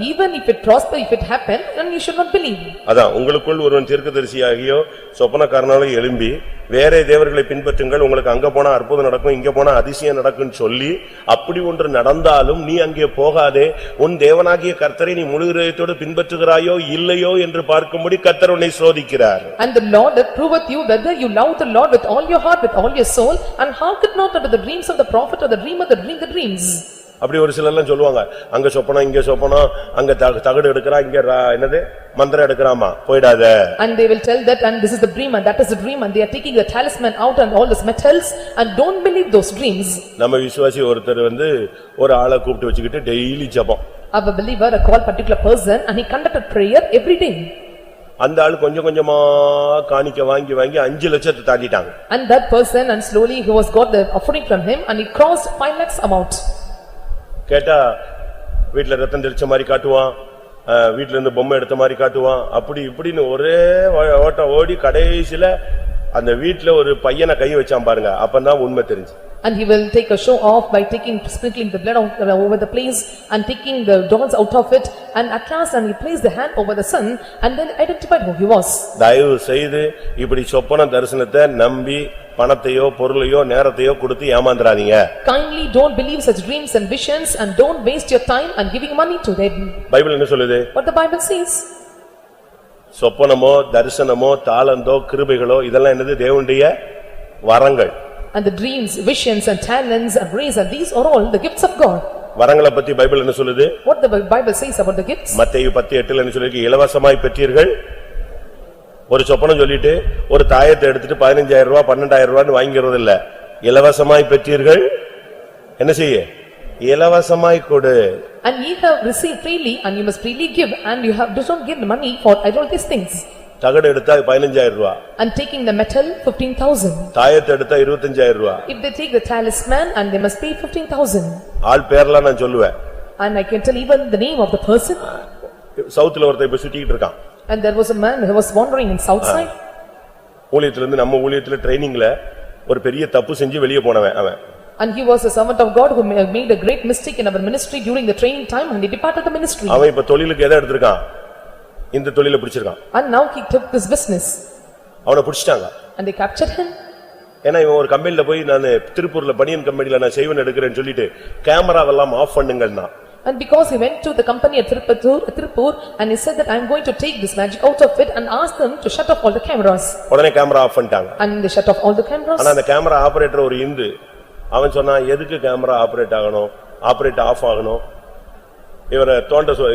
Even if it prosper if it happen then you should not believe.
அதான் உங்களுக்குள் ஒருவன் தீர்க்கதரிசியாகியோ சொப்பனக்காரனால எழும்பி வேறே தேவர்களை பின்பற்றுங்கள் உங்களுக்கு அங்க போனா அற்புதம் நடக்கும் இங்க போனா அதிசயம் நடக்கும்னு சொல்லி அப்படி ஒன்று நடந்தாலும் நீ அங்கே போகாதே உன் தேவனாகிய கர்த்தரை நீ முழு இதயத்தோடு பின்பற்றுகிறாயோ இல்லையோ என்று பார்க்கும்படி கர்த்தர் உன்னை சோதிக்கிறார்.
And the Lord that proveth you whether you love the Lord with all your heart with all your soul and hearken not unto the dreams of the prophet or the dreamer that dream the dreams.
அப்படி ஒரு சிலர்லாம் சொல்லுவாங்க அங்க சொப்பனம் இங்க சொப்பனம் அங்க தகடு எடுக்கறா இங்க என்னது மந்திரம் எடுக்கறாமா போய்டாத.
And they will tell that and this is the dream and that is the dream and they are taking the talisman out and all these metals and don't believe those dreams.
நம்ம விசுவாசி ஒருத்தர் ஒரு ஆளை கூப்பிட்டு வச்சுக்கிட்டு daily ஜெபம்.
Our believer called particular person and he conducted prayer every day.
அந்த ஆளு கொஞ்சம் கொஞ்சமா காணிக்க வாங்கி 5 லட்சத்தை தாண்டிட்டாங்க.
And that person and slowly he was got the offering from him and he crossed 5 lakhs amount.
கேட்டா வீட்ல ரத்தம் தெளிச்ச மாதிரி காட்டுவான், வீட்ல இருந்து பொம்மை எடுத்த மாதிரி காட்டுவான், அப்படி இப்படின்னு ஒரே ஓட்டம் ஓடி கடைசில அந்த வீட்ல ஒரு பையனை கை வச்சான் பாருங்க, அப்பதான் உண்மை தெரிஞ்சு.
And he will take a show off by sprinkling the blood over the place and taking the dogs out of it and at last and he placed the hand over the son and then identified who he was.
தயவு செய்து இப்படி சொப்பன தரிசனத்தை நம்பி பணத்தையோ பொருளையோ நேரத்தையோ கொடுத்து ஏமாந்துறாதீங்க.
Kindly don't believe such dreams and visions and don't waste your time and giving money to them.
Bible என்ன சொல்லுது?
What the Bible says?
சொப்பனமோ தரிசனமோ தாளந்தோ கிருபைகளோ இதெல்லாம் என்னது? தேவனுடைய வரங்கள்.
And the dreams, visions and talents and grace and these are all the gifts of God.
வரங்களை பத்தி Bible என்ன சொல்லுது?
What the Bible says about the gifts?
மத்தேயு 10:8 என்ன சொல்லிருக்கு? இலவசமாய் பெற்றீர்கள். ஒரு சொப்பனம் சொல்லிட்டு ஒரு தாயத்தை எடுத்துட்டு 15,000 ரூபாய் 12,000 ரூபாய்னு வாங்கிக்கிறது இல்ல. இலவசமாய் பெற்றீர்கள் என்ன செய்ய? இலவசமாய் கொடு.
And ye have received freely and you must freely give and you have do not give the money for all these things.
தகடு எடுத்தா 15,000 ரூபாய்.
And taking the metal 15,000.
தாயத்தை எடுத்தா 25,000 ரூபாய்.
If they take the talisman and they must pay 15,000.
ஆள் பேர்லாம் நான் சொல்லுவேன்.
And I can tell even the name of the person.
சவுத்துல ஒருத்தன் இப்ப சுத்திட்டு இருக்கான்.
And there was a man who was wandering in south side.
ஊழியத்துல இருந்து நம்ம ஊழியத்துல ட்ரைனிங்ல ஒரு பெரிய தப்பு செஞ்சு வெளிய போனவன் அவன்.
And he was a servant of God who made a great mistake in our ministry during the training time and he departed the ministry.
அவன் இப்ப தொழிலுக்கு எதை எடுத்திருக்கான்? இந்த தொழிலை பிடிச்சிருக்கான்.
And now he took this business.
அவனை பிடிச்சிட்டாங்க.
And they captured him.
ஏன்னா இவன் ஒரு கம்பெனில போய் நான் திருப்பூர்ல பனியன் கம்பெனில நான் செய்வன் எடுக்கிறேன்னு சொல்லிட்டு கேமராவெல்லாம் ஆஃப் பண்ணுங்கன்னா.
And because he went to the company at Tirupur and he said that I am going to take this magic out of it and asked them to shut off all the cameras.
உடனே camera off பண்ணிட்டாங்க.
And they shut off all the cameras.
ஆனா அந்த camera operator ஒரு இந்து. அவன் சொன்னா எதுக்கு camera operate ஆகணும்? Operate of ஆகணும். இவரை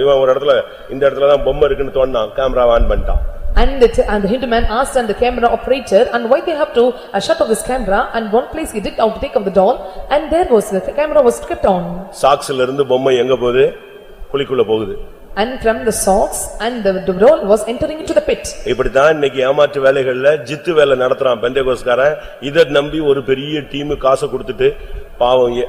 இவன் ஒரு இடத்துல இந்த இடத்துல தான் பொம்மை இருக்குன்னு தோண்டான். கேமரா ஆன் பண்ணிட்டான்.
And the Hindu man asked and the camera operator and why they have to shut off this camera and one place he did out to take off the doll and there was the camera was kept on.
சாக்ஸ்ல இருந்து பொம்மை எங்க போகுது? குழிக்குள்ள போகுது.
And from the socks and the doll was entering into the pit.
இப்படி தான் இன்னைக்கு ஏமாற்று வேலைகள்ல ஜித்து வேலை நடத்துறான் பெந்தேகோஸ்காரன். இத நம்பி ஒரு பெரிய டீம் காசு கொடுத்துட்டு பாவம்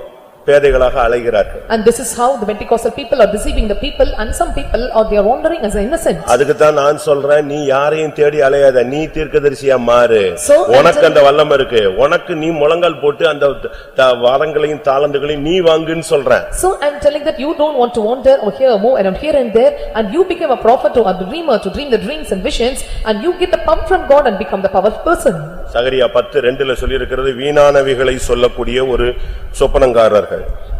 பேதைகளாக அலைகிறார்கள்.
And this is how the Pentecostal people are deceiving the people and some people are they are wandering as innocent.
அதுக்கு தான் நான் சொல்றேன் நீ யாரையும் தேடி அலையாத நீ தீர்க்கதரிசியா மாறு. உனக்கு அந்த வல்லமை இருக்கு. உனக்கு நீ முழங்கால் போட்டு அந்த வரங்களையும் தாளந்துகளையும் நீ வாங்குன்னு சொல்றேன்.
So I am telling that you don't want to wander or here move around here and there and you become a prophet or a dreamer to dream the dreams and visions and you get the power from God and become the powerful person.
சகரியா 10:2ல சொல்லி இருக்கிறது வீணானவைகளை சொல்லக்கூடிய ஒரு சொப்பனங்காரர்கள்.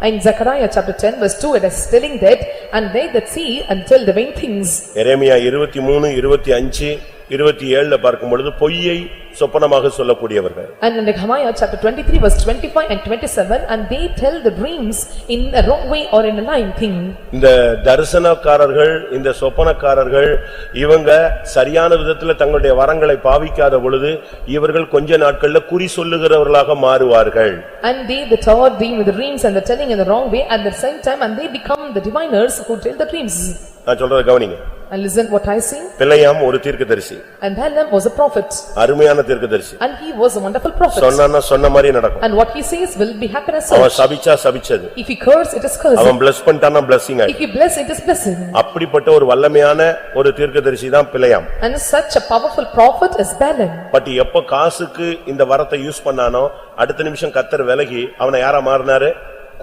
In Zechariah chapter 10 verse 2 it is telling that and they that see and tell the vain things.
எரேமியா 23, 25, 27ல பார்க்கும் பொழுது பொய்யை சொப்பனமாக சொல்லக்கூடியவர்கள்.
And in Nehemiah chapter 23 verse 25 and 27 and they tell the dreams in a wrong way or in a lying thing.
இந்த தரிசனக்காரர்கள் இந்த சொப்பனக்காரர்கள் இவங்க சரியான விதத்துல தங்களுடைய வரங்களை பாவிக்காத பொழுது இவர்கள் கொஞ்ச நாட்கள்ல குறி சொல்லுகிறவர்களாக மாறுவார்கள்.
And they that are dream with the dreams and the telling in the wrong way at the same time and they become the diviners who tell the dreams.
நான் சொல்றத கவனிங்க.
And listen what I say.
பிலேயாம் ஒரு தீர்க்கதரிசி.
And Balaam was a prophet.
அருமையான தீர்க்கதரிசி.
And he was a wonderful prophet.
சொன்னானா சொன்ன மாதிரி நடக்கும்.
And what he says will be happen as such.
அவன் சபிச்சா சபிச்சது.
If he curse it is cursed.
அவன் bless பண்ணிட்டானா blessing ஆயி.
If he bless it is blessing.
அப்படிப்பட்ட ஒரு வல்லமையான ஒரு தீர்க்கதரிசி தான் பிலேயாம்.
And such a powerful prophet is Balaam.
But எப்ப காசுக்கு இந்த வரத்தை யூஸ் பண்ணானோ அடுத்த நிமிஷம் கர்த்தர் விலகி அவனை யாரா மாறினாரு?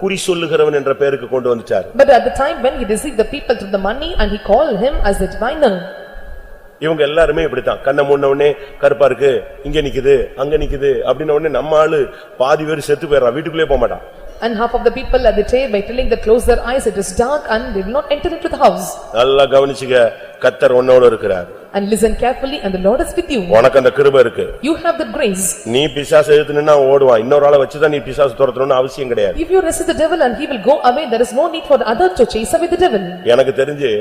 குறி சொல்லுகிறவன் என்ற பெயருக்கு கொண்டு வந்துட்டார்.
But at the time when he deceived the people through the money and he called him as the diviner.
இவங்க எல்லாருமே இப்படித்தான் கண்ண மூடின உடனே கருப்பா இருக்கு இங்க நிக்குது அங்க நிக்குது அப்படின உடனே நம்ம ஆளு பாதி பேர் செத்து போயிடுறான் வீட்டுக்குள்ளே போக மாட்டான்.
And half of the people at the table by telling that close their eyes it is dark and they will not enter into the house.
நல்லா கவனிச்சுக்க கர்த்தர் உன்னோட இருக்கிறார்.
And listen carefully and the Lord is with you.
உனக்கு அந்த கிருபை இருக்கு.
You have the grace.
நீ பிசாசு எதிர்த்துனா ஓடுவான். இன்னொரு ஆளை வச்சு தான் நீ பிசாசு துரத்தணும்னு அவசியம் கிடையாது.
If you resist the devil and he will go away there is no need for the other to chase away the devil.
எனக்கு தெரிஞ்சு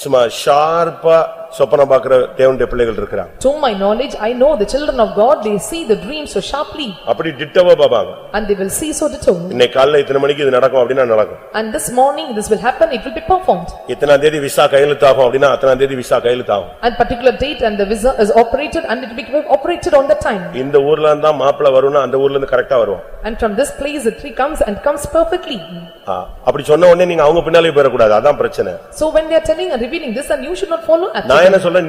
சும்மா ஷார்ப்பா சொப்பனம் பார்க்கிற தேவனுடைய பிள்ளைகள் இருக்காங்க.
To my knowledge I know the children of God they see the dreams so sharply.
அப்படி டிட்டவா பாப்பாங்க.
And they will see so ditto.
இன்னைக்கு காலையில இத்தனை மணிக்கு இது நடக்கும் அப்படினா நடக்கும்.
And this morning this will happen it will be performed.
இத்தனாம் தேதி விசா கையெழுத்தாகும் அப்படினா அத்தனாம் தேதி விசா கையெழுத்தாகும்.
And particular date and the visa is operated and it will be operated on that time.
இந்த ஊர்ல இருந்தா மாப்பிள்ளை வரும்னா அந்த ஊர்ல இருந்து கரெக்ட்டா வருவான்.
And from this place the tree comes and comes perfectly.
அப்படி சொன்ன உடனே நீங்க அவங்க பின்னாலே போற கூடாது அதான் பிரச்சனை.
So when they are telling and revealing this and you should not follow after.
நான் என்ன சொல்றேன்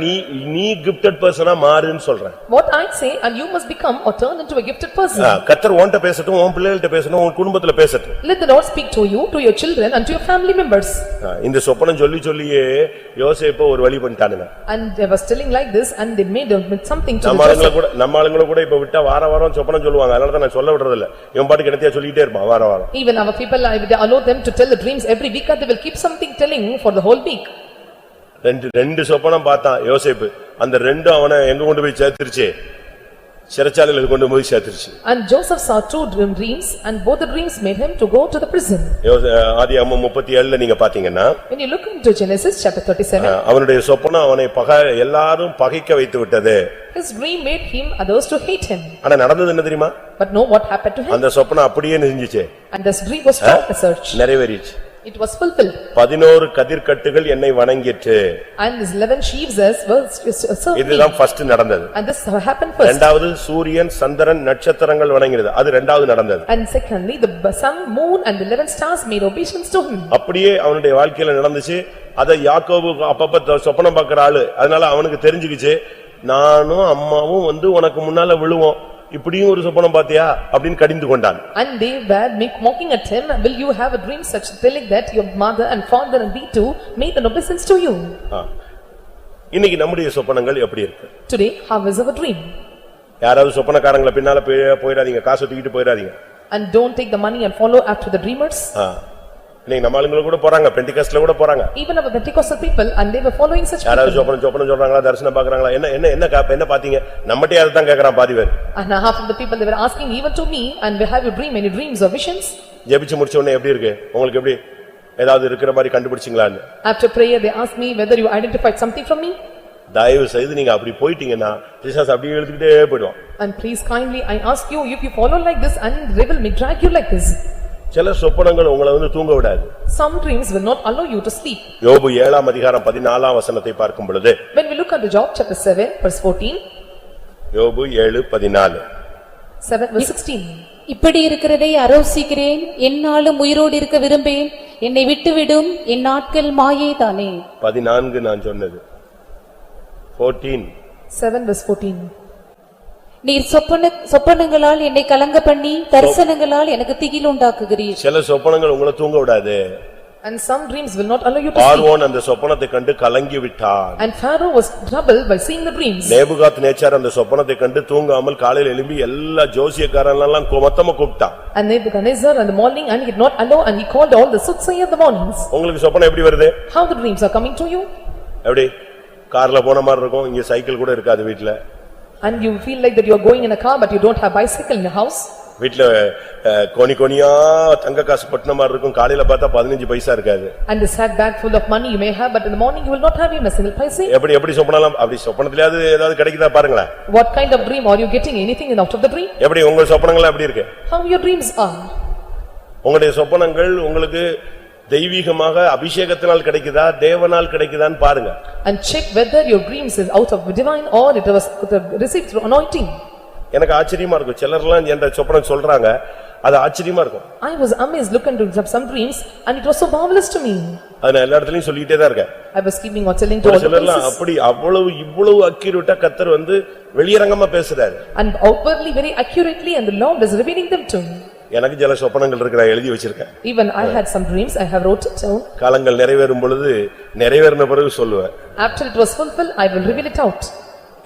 நீ gifted personா மாறுன்னு சொல்றேன்.
What I say and you must become or turn into a gifted person.
கர்த்தர் உன்கிட்ட பேசட்டும் உன் பிள்ளைகள்ட்ட பேசணும் உன் குடும்பத்துல பேசட்டும்.
Let the Lord speak to you, to your children and to your family members.
இந்த சொப்பனம் சொல்லியே யோசேப்பை ஒரு வழி பண்ணிட்டானுங்க.
And they were telling like this and they made something to
நம்ம ஆளுங்கள கூட இப்ப விட்டா வாரம் சொப்பனம் சொல்லுவாங்க. அதனால தான் நான் சொல்ல விடுறது இல்ல. இவன் பாட்டுக்கு என்னத்தையா சொல்லிட்டே இருப்பான் வாரம்.
Even our people they allow them to tell the dreams every week and they will keep something telling for the whole week.
ரெண்டு சொப்பனம் பார்த்தான் யோசேப்பு. அந்த ரெண்டும் அவனை எங்க கொண்டு போய் சேர்த்துருச்சு? சிறைச்சாலையில கொண்டு போய் சேர்த்துருச்சு.
And Joseph saw two dreams and both the dreams made him to go to the prison.
ஆதியாகமம் 37ல நீங்க பாத்தீங்கன்னா
when you look into Genesis chapter 37
அவனுடைய சொப்பனம் அவனை எல்லாரும் பகைக்க வைத்து விட்டது.
His dream made him others to hate him.
ஆனா நடந்தது என்ன தெரியுமா?
But know what happened to him?
அந்த சொப்பனம் அப்படியே நிஜிச்சே.
And this dream was taught as such.
நிறைவேறிச்சு.
It was fulfilled.
11 கதிர்க்கட்டுகள் என்னை வணங்கிற்று.
And this 11 sheaves were served me.
இதுதான் ஃபர்ஸ்ட் நடந்தது.
And this happened first.
இரண்டாவது சூரியன் சந்திரன் நட்சத்திரங்கள் வணங்கினது. அது இரண்டாவது நடந்தது.
And secondly the sun, moon and the 11 stars made obeisance to him.
அப்படியே அவனுடைய வாழ்க்கையில நடந்துச்சு. அத யாக்கோபு அப்பப்ப சொப்பனம் பார்க்கிற ஆளு. அதனால அவனுக்கு தெரிஞ்சுக்கிச்சு, நானும் அம்மாவும் உனக்கு முன்னால விழுவோம். இப்படியும் ஒரு சொப்பனம் பாத்தியா அப்படின்னு கடிந்து கொண்டான்.
And they were mocking at him, will you have a dream such telling that your mother and father and we too made an obeisance to you?
இன்னைக்கு நம்முடைய சொப்பனங்கள் எப்படி இருக்கு?
Today how is our dream?
யாராவது சொப்பனக்காரங்களை பின்னால போயிடாதீங்க, காசு தூக்கிட்டு போயிடாதீங்க.
And don't take the money and follow after the dreamers.
இன்னைக்கு நம்ம ஆளுங்க கூட போறாங்க, பெண்டிகாஸ்ட்ல கூட போறாங்க.
Even our Pentecostal people and they were following such people.
யாராவது சொப்பனம் சொல்றாங்களா, தரிசனம் பார்க்கறாங்களா, என்ன பாத்தீங்க, நம்மட்டே அத தான் கேக்குறான் பாதி பேர்.
And half of the people they were asking even to me, and have you dream any dreams or visions?
ஜெபிச்சு முடிச்ச உடனே எப்படி இருக்கு உங்களுக்கு, எப்படி ஏதாவது இருக்கிற மாதிரி கண்டுபிடிச்சீங்களான்னு?
After prayer they asked me whether you identified something from me.
தயவு செய்து நீங்க அப்படி போயிட்டீங்கன்னா பிசாசு அப்படியே இழுத்துக்கிட்டே போய்டுவான்.
And please kindly I ask you, if you follow like this and they will drag you like this.
சில சொப்பனங்கள் உங்களை தூங்க விடாது.
Some dreams will not allow you to sleep.
யோபு 7ஆம் அதிகாரம் 14ஆம் வசனத்தை பார்க்கும் பொழுது,
when we look at the Job chapter 7 verse 14,
யோபு 7:14,
7 verse 16,
இப்படி இருக்கிறதை அரோசிக்கிறேன், என்னாலும் உயிரோடு இருக்க விரும்பேன், என்னை விட்டுவிடும், என் நாட்கள் மாயை தானே.
14 நான் சொன்னது 14.
7 verse 14.
நீர் சொப்பனங்களால் என்னை கலங்க பண்ணி தரிசனங்களால் எனக்கு திகில் உண்டாக்குகிறீர்.
சில சொப்பனங்கள் உங்களை தூங்க விடாது.
And some dreams will not allow you to sleep.
பார்வோன் அந்த சொப்பனத்தை கண்டு கலங்கி விட்டான்.
And Pharaoh was troubled by seeing the dreams.
Nebuchadnezzar அந்த சொப்பனத்தை கண்டு தூங்காமல் காலையில் எழும்பி எல்லா ஜோசியக்காரனெல்லாம் மொத்தமா கூப்பிட்டான்.
And Nebuchadnezzar in the morning and he did not allow and he called all the soothsayers in the mornings.
உங்களுக்கு சொப்பனம் எப்படி வருது?
How the dreams are coming to you?
எப்படி கார்ல போன மாதிரி இருக்கும், இங்க சைக்கிள் கூட இருக்காது வீட்ல.
And you feel like that you are going in a car but you don't have bicycle in your house.
வீட்ல கோணியா தங்க காசு பட்டன மாதிரி இருக்கும், காலையில பார்த்தா 15 பைசா இருக்காது.
And the sack bag full of money you may have but in the morning you will not have even a single paisa.
எப்படி சொப்பனலாம், அப்படி சொப்பனத்திலேயாவது ஏதாவது கிடைக்குதா பாருங்களேன்.
What kind of dream are you getting, anything out of the dream?
எப்படி உங்க சொப்பனங்கள் எப்படி இருக்கு?
How your dreams are?
உங்களுடைய சொப்பனங்கள் உங்களுக்கு தெய்வீகமாக அபிஷேகத்தினால் கிடைக்குதா, தேவனால் கிடைக்குதான்னு பாருங்க.
And check whether your dreams is out of divine or it was received through anointing.
எனக்கு ஆச்சரியமா இருக்கும், சிலர்லாம் என்ற சொப்பனம் சொல்றாங்க, அது ஆச்சரியமா இருக்கும்.
I was amazed looking to some dreams and it was so marvelous to me.
அது நான் எல்லா இடத்துலயும் சொல்லிட்டே தான் இருக்கேன்.
I was keeping on telling to all the
சிலர்லாம்
places.
அப்படி இவ்வளவு அக்யூரேட்டா கர்த்தர் வெளியரங்கமா பேசுறாரு.
And outwardly very accurately and the Lord is revealing them to me.
எனக்கு சில சொப்பனங்கள் இருக்கிற எழுதி வச்சிருக்கேன்.
Even I had some dreams, I have wrote it down.
காலங்கள் நிறைவேறும் பொழுது நிறைவேறின பிறகு சொல்லுவேன்.
After it was fulfilled, I will reveal it out.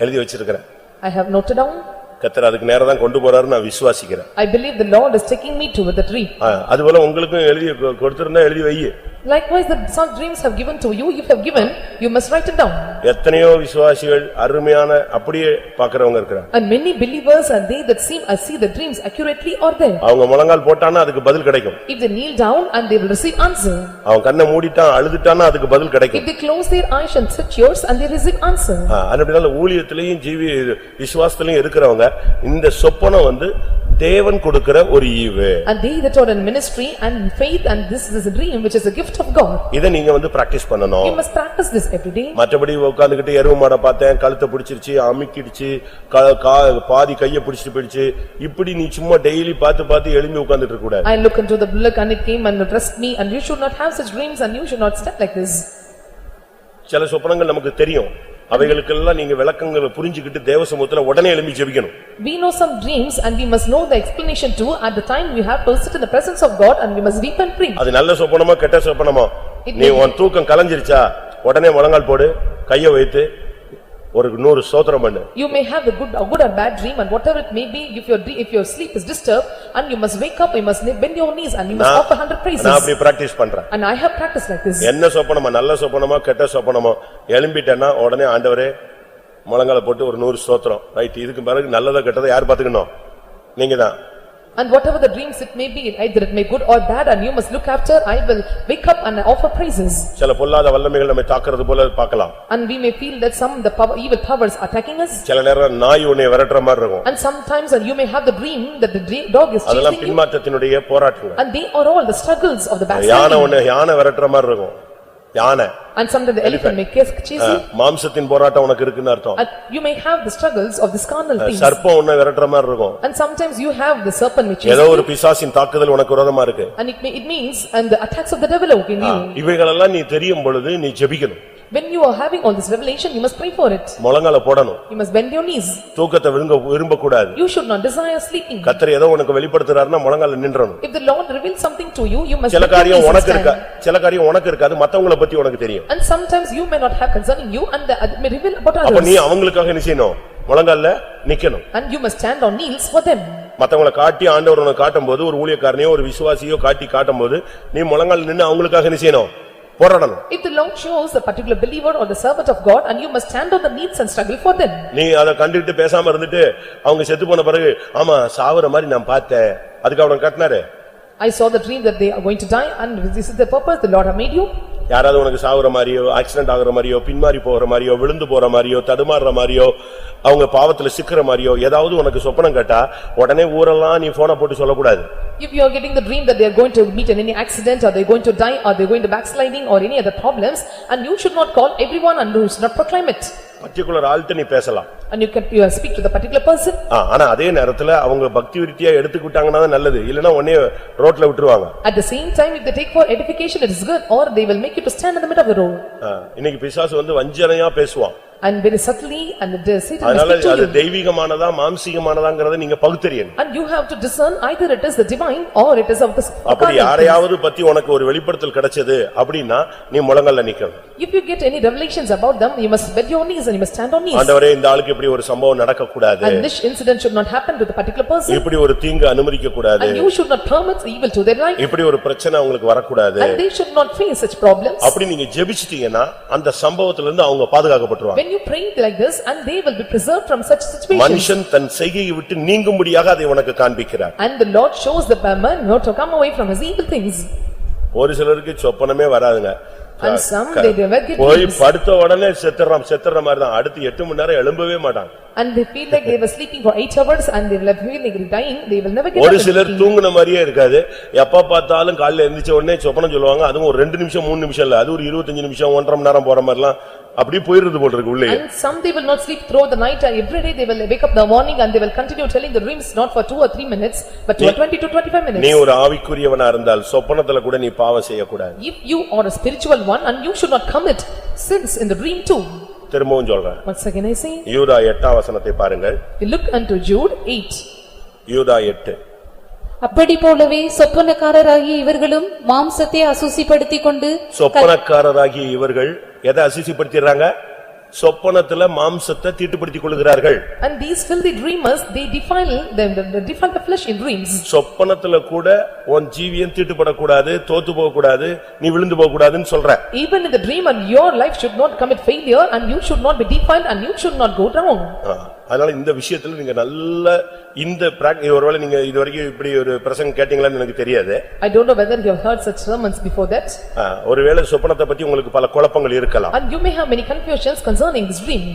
எழுதி வச்சிருக்கிறேன்.
I have noted down.
கர்த்தர் அதுக்கு நேரா தான் கொண்டு போறாரு நான் விசுவாசிக்கிறேன்.
I believe the Lord is taking me toward the dream.
அதுபோல உங்களுக்கும் எழுதி கொடுத்திருந்தா எழுதி வை.
Likewise the some dreams have given to you, if you have given, you must write it down.
எத்தனையோ விசுவாசிகள் அருமையான அப்படியே பார்க்கறவங்க இருக்காங்க.
And many believers are they that see the dreams accurately or there.
அவங்க முழங்கால் போட்டானா அதுக்கு பதில் கிடைக்கும்.
If they kneel down and they will receive answer.
அவன் கண்ணை மூடிட்டான் அழுதுட்டானா அதுக்கு பதில் கிடைக்கும்.
If they close their eyes and shut yours and they receive answer.
அப்படினால ஊழியத்திலேயும் விசுவாசத்திலேயும் இருக்கிறவங்க இந்த சொப்பனம் தேவன் கொடுக்கிற ஒரு ஈவு.
And they that are in ministry and in faith and this is a dream which is a gift of God.
இத நீங்க practice பண்ணணும்.
You must practice this every day.
மற்றபடி உட்கார்ந்துகிட்டு எருமை மாட பார்த்தேன், கழுத்தை பிடிச்சிருச்சு, அமுக்கிடுச்சு, பாதி கையை பிடிச்சிட்டு போயிடுச்சு, இப்படி நீ சும்மா டெய்லி பார்த்து எழும்பி உட்கார்ந்துட்டு இருக்க கூடாது.
I look into the bullock and it came and addressed me and you should not have such dreams and you should not step like this.
சில சொப்பனங்கள் நமக்கு தெரியும், அவைகளுக்கெல்லாம் நீங்க விளக்கங்களை புரிஞ்சுக்கிட்டு தேவசமூகத்துல உடனே எழும்பி ஜெபிக்கணும்.
We know some dreams and we must know the explanation too. At the time we have to sit in the presence of God and we must weep and pray.
அது நல்ல சொப்பனமா கெட்ட சொப்பனமா, நீ உன் தூக்கம் கலஞ்சிருச்சா உடனே முழங்கால் போடு, கையை வைத்து ஒரு 100 ஸ்தோத்திரம் பண்ணு.
You may have a good or bad dream and whatever it may be, if your sleep is disturbed and you must wake up, you must bend your knees and you must offer 100 praises.
நான் அப்படி practice பண்றேன்.
And I have practiced like this.
என்ன சொப்பனமா, நல்ல சொப்பனமா கெட்ட சொப்பனமா, எழும்பிட்டேன்னா உடனே ஆண்டவரே முழங்கால போட்டு ஒரு 100 ஸ்தோத்திரம். ரைட், இதுக்கு பிறகு நல்லதா கெட்டதா யார் பாத்துக்கணும்? நீங்க தான்.
And whatever the dreams it may be, either it may good or bad, and you must look after. I will wake up and offer praises.
சில பொல்லாத வல்லமைகள் நம்மை தாக்குறது போல பார்க்கலாம்.
And we may feel that some the evil powers attacking us.
சில நேரம் நாய் உன்னை விரட்டுற மாதிரி இருக்கும்.
And sometimes and you may have the dream that the dog is
அதெல்லாம்
chasing you.
பின்மாற்றத்தினுடைய போராட்டங்கள்.
And they are all the struggles of the
யானை
backsliding.
உன்னை யானை விரட்டுற மாதிரி இருக்கும். யானை.
And sometimes the elephant may chase you.
மாம்சத்தின் போராட்டம் உனக்கு இருக்குன்னு அர்த்தம்.
And you may have the struggles of this carnal things.
சர்ப்பம் உன்னை விரட்டுற மாதிரி இருக்கும்.
And sometimes you have the serpent which is.
ஏதோ ஒரு பிசாசின் தாக்குதல் உனக்கு விரோதமா இருக்கு.
And it means and the attacks of the devil in you.
இவைகளெல்லாம் நீ தெரியும் பொழுது நீ ஜெபிக்கணும்.
When you are having all this revelation, you must pray for it.
முழங்கால போடணும்.
You must bend your knees.
தூக்கத்தை விரும்ப கூடாது.
You should not desire sleeping.
கர்த்தர் ஏதோ உனக்கு வெளிப்படுத்துறாருன்னா முழங்கால நின்றணும்.
If the Lord reveals something to you, you must.
சில காரியம் உனக்கு இருக்காது, மத்தவங்கள பத்தி உனக்கு தெரியும்.
And sometimes you may not have concerning you and it may reveal about others.
அப்ப நீ அவங்களுக்காக என்ன செய்யணும்? முழங்கால்ல நிக்கணும்.
And you must stand on knees for them.
மத்தவங்கள காட்டி ஆண்டவர் உனக்கு காட்டும்போது, ஒரு ஊழியக்காரனையோ ஒரு விசுவாசியோ காட்டும்போது நீ முழங்கால் நின்னு அவங்களுக்காக என்ன செய்யணும்? போராடணும்.
If the Lord shows a particular believer or the servant of God, and you must stand on the knees and struggle for them.
நீ அத கண்டுட்டு பேசாம இருந்துட்டு அவங்க செத்து போன பிறகு ஆமா சாவற மாதிரி நான் பார்த்தேன், அதுக்கு அவன் கட்டினாரு.
I saw the dream that they are going to die, and this is the purpose the Lord have made you.
யாராவது உனக்கு சாவற மாதிரியோ, ஆக்சிடென்ட் ஆகுற மாதிரியோ, பின்மாறி போற மாதிரியோ, விழுந்து போற மாதிரியோ, தடுமாறுற மாதிரியோ, அவங்க பாவத்துல சிக்கிற மாதிரியோ ஏதாவது உனக்கு சொப்பனம் கேட்டா உடனே ஊரெல்லாம் நீ போனை போட்டு சொல்லக்கூடாது.
If you are getting the dream that they are going to meet in any accident, or they are going to die, or they are going to backsliding or any other problems, and you should not call everyone and you should not proclaim it.
Particular ஆள்ட்ட நீ பேசலாம்.
And you can speak to the particular person.
ஆனா அதே நேரத்துல அவங்க பக்தி விருத்தியா எடுத்துக்கிட்டாங்கன்னா தான் நல்லது, இல்லனா உன்னை ரோட்ல விட்டுருவாங்க.
At the same time, if they take for edification, it is good, or they will make you to stand in the middle of the road.
இன்னைக்கு பிசாசு வந்து வஞ்சனையா பேசுவான்.
And very subtly and the Satan will
அதனால
speak to
அது
you.
தெய்வீகமானதா மாம்சீகமானதாங்கறதை நீங்க பகுத்தறியணும்.
And you have to discern either it is the divine or it is of the
அப்படி யாரையாவது பத்தி உனக்கு ஒரு வெளிப்படுத்தல் கிடைச்சது அப்படினா நீ முழங்கால்ல நிக்கணும்.
If you get any revelations about them, you must bend your knees and you must stand on knees.
ஆண்டவரே இந்த ஆளுக்கு இப்படி ஒரு சம்பவம் நடக்க கூடாது.
And this incident should not happen to the particular person.
இப்படி ஒரு தீங்கு அனுமதிக்க கூடாது.
And you should not permit evil to their life.
இப்படி ஒரு பிரச்சனை உங்களுக்கு வர கூடாது.
And they should not face such problems.
அப்படி நீங்க ஜெபிச்சிட்டீங்கன்னா அந்த சம்பவத்துல இருந்து அவங்க பாதுகாக்கப்படுவாங்க.
When you pray like this, and they will be preserved from such situations.
மனுஷன் தன் செய்கையை விட்டு நீங்கும்படியாக அதை உனக்கு காண்பிக்கிறார்.
And the Lord shows the man not to come away from his evil things.
ஒரு சிலருக்கு சொப்பனமே வராதுங்க.
And some they never get
போய்
dreams.
படுத்த உடனே செத்துற மாதிரி தான், அடுத்து 8 மணி நேரம் எழும்பவே மாட்டாங்க.
And they feel like they were sleeping for 8 hours and they will feel like dying, they will never get
ஒரு
up.
சிலர் தூங்குன மாதிரியே இருக்காது, எப்ப பார்த்தாலும் காலையில எந்திரிச்ச உடனே சொப்பனம் சொல்லுவாங்க. அதுவும் ஒரு 2 நிமிஷம் 3 நிமிஷம் இல்ல, அது ஒரு 25 நிமிஷம் 1.5 மணி நேரம் போற மாதிரிலாம் அப்படி போயிருந்து போல இருக்கு உள்ளே.
And some they will not sleep throughout the night, and every day they will wake up in the morning and they will continue telling the dreams not for 2 or 3 minutes but for 20 to 25 minutes.
நீ ஒரு ஆவிக்குரியவனா இருந்தால் சொப்பனத்துல கூட நீ பாவம் செய்ய கூடாது.
If you are a spiritual one, and you should not commit sins in the dream too.
திரும்பவும் சொல்றேன்.
Once again I say,
யூதா 8ஆம் வசனத்தை பாருங்கள்.
you look unto Jude 8.
யூதா 8.
அப்படி போலவே சொப்பனக்காரராகிய இவர்களும் மாம்சத்தை அசுசிப்படுத்திக் கொண்டு
சொப்பனக்காரராகிய இவர்கள் எதை அசுசிப்படுத்திடுறாங்க? சொப்பனத்துல மாம்சத்தை தீட்டுப்படுத்திக் கொள்கிறார்கள்.
And these filthy dreamers, they defile the flesh in dreams.
சொப்பனத்துல கூட உன் ஜீவியம் தீட்டுப்படக்கூடாது, தோத்து போக கூடாது, நீ விழுந்து போக கூடாதுன்னு சொல்ற.
Even in the dream, and your life should not commit failure, and you should not be defiled, and you should not go wrong.
அதனால இந்த விஷயத்துல நீங்க நல்ல இந்த ஒருவேளை நீங்க இதுவரைக்கும் இப்படி ஒரு பிரசங்கம் கேட்டீங்களான்னு எனக்கு தெரியாது.
I don't know whether you have heard such sermons before that.
ஒருவேளை சொப்பனத்தை பத்தி உங்களுக்கு பல குழப்பங்கள் இருக்கலாம்.
And you may have many confusions concerning this dream.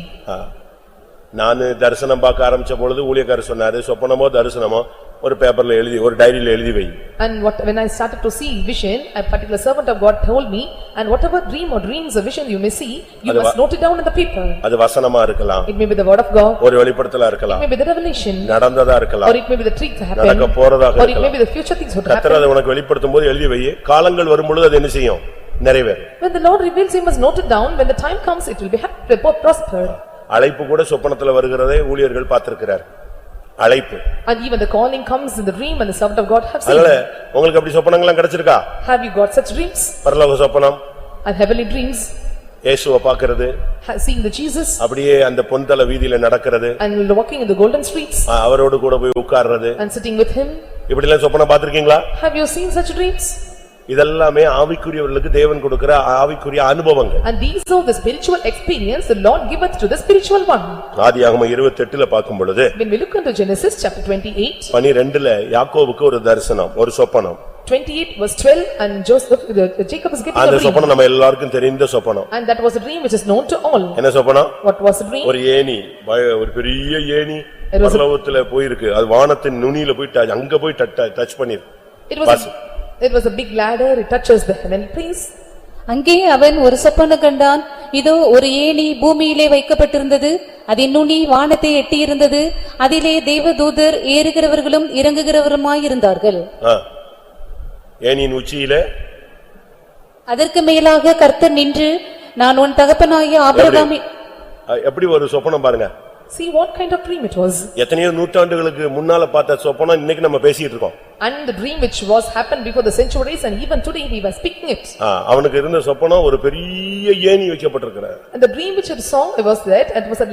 நான் தரிசனம் பார்க்க ஆரம்பிச்ச பொழுது ஊழியக்காரர் சொன்னாரு, சொப்பனமோ தரிசனமோ ஒரு பேப்பர்ல எழுதி ஒரு டைரியில எழுதி வை.
And when I started to see vision, a particular servant of God told me, and whatever dream or dreams or vision you may see, you must note it down in the paper.
அது வசனமா இருக்கலாம்,
it may be the word of God,
ஒரு வெளிப்படுத்தலா இருக்கலாம்,
it may be the revelation,
நடந்ததா இருக்கலாம்,
or it may be the truth that happened,
நடக்க போறதாக
or it
இருக்கலாம்.
may be the future things would happen.
கர்த்தர் அதை உனக்கு வெளிப்படுத்தும்போது எழுதி வை. காலங்கள் வரும்பொழுது அது என்ன செய்யும்? நிறைவேறும்.
When the Lord reveals, you must note it down. When the time comes, it will be happy, prosper.
அழைப்பு கூட சொப்பனத்துல வருகிறதை ஊழியர்கள் பார்த்திருக்கிறார். அழைப்பு.
And even the calling comes in the dream, and the servant of God have seen.
அதனால உங்களுக்கு அப்படி சொப்பனங்கள் கிடைச்சிருக்கா?
Have you got such dreams?
பரலோக சொப்பனம்
And heavenly dreams?
இயேசுவை பார்க்கிறது,
seeing the Jesus,
அப்படியே அந்த பொன்தல வீதியில நடக்கிறது,
and walking in the golden streets,
அவரோடு கூட போய் உட்கார்றது,
and sitting with him.
இப்படி எல்லாம் சொப்பனம் பார்த்திருக்கீங்களா?
Have you seen such dreams?
இதெல்லாமே ஆவிக்குரியவர்களுக்கு தேவன் கொடுக்கிற ஆவிக்குரிய அனுபவங்கள்.
And these are the spiritual experience the Lord giveth to the spiritual one.
ஆதியாகமம் 28ல பார்க்கும் பொழுது
When we look into Genesis chapter 28.
12ல யாக்கோபுக்கு ஒரு தரிசனம், ஒரு சொப்பனம்.
28 verse 12 and Jacob is getting a
அந்த
dream.
சொப்பனம் நம்ம எல்லாருக்கும் தெரிந்த சொப்பனம்.
And that was a dream which is known to all.
என்ன சொப்பனம்?
What was the dream?
ஒரு ஏணி, ஒரு பெரிய ஏணி பரலோகத்துல போயிருக்கு. அது வானத்தின் நுனியில போய் அங்க போய் டச் பண்ணிருக்கு.
It was a big ladder, it touches the heavenly place.
அங்கே அவன் ஒரு சொப்பனம் கண்டான். இதோ ஒரு ஏணி பூமியிலே வைக்கப்பட்டிருந்தது, அதன் நுனி வானத்தை எட்டியிருந்தது, அதிலே தேவதூதர் ஏறுகிறவர்களும் இறங்குகிறவருமாயிருந்தார்கள்.
ஏணியின் உச்சியிலே
அதற்கு மேலாக கர்த்தர் நின்று, நான் உன் தகப்பனாகிய ஆபிரகாமை.
எப்படி ஒரு சொப்பனம் பாருங்க.
See what kind of dream it was.
எத்தனையோ நூற்றாண்டுகளுக்கு முன்னால பார்த்த சொப்பனம் இன்னைக்கு நம்ம பேசிட்டு இருக்கோம்.
And the dream which was happened before the centuries and even today we were speaking it.
அவனுக்கு இருந்த சொப்பனம் ஒரு பெரிய ஏணி வைக்கப்பட்டிருக்கிறது.
And the dream which he saw was that it was a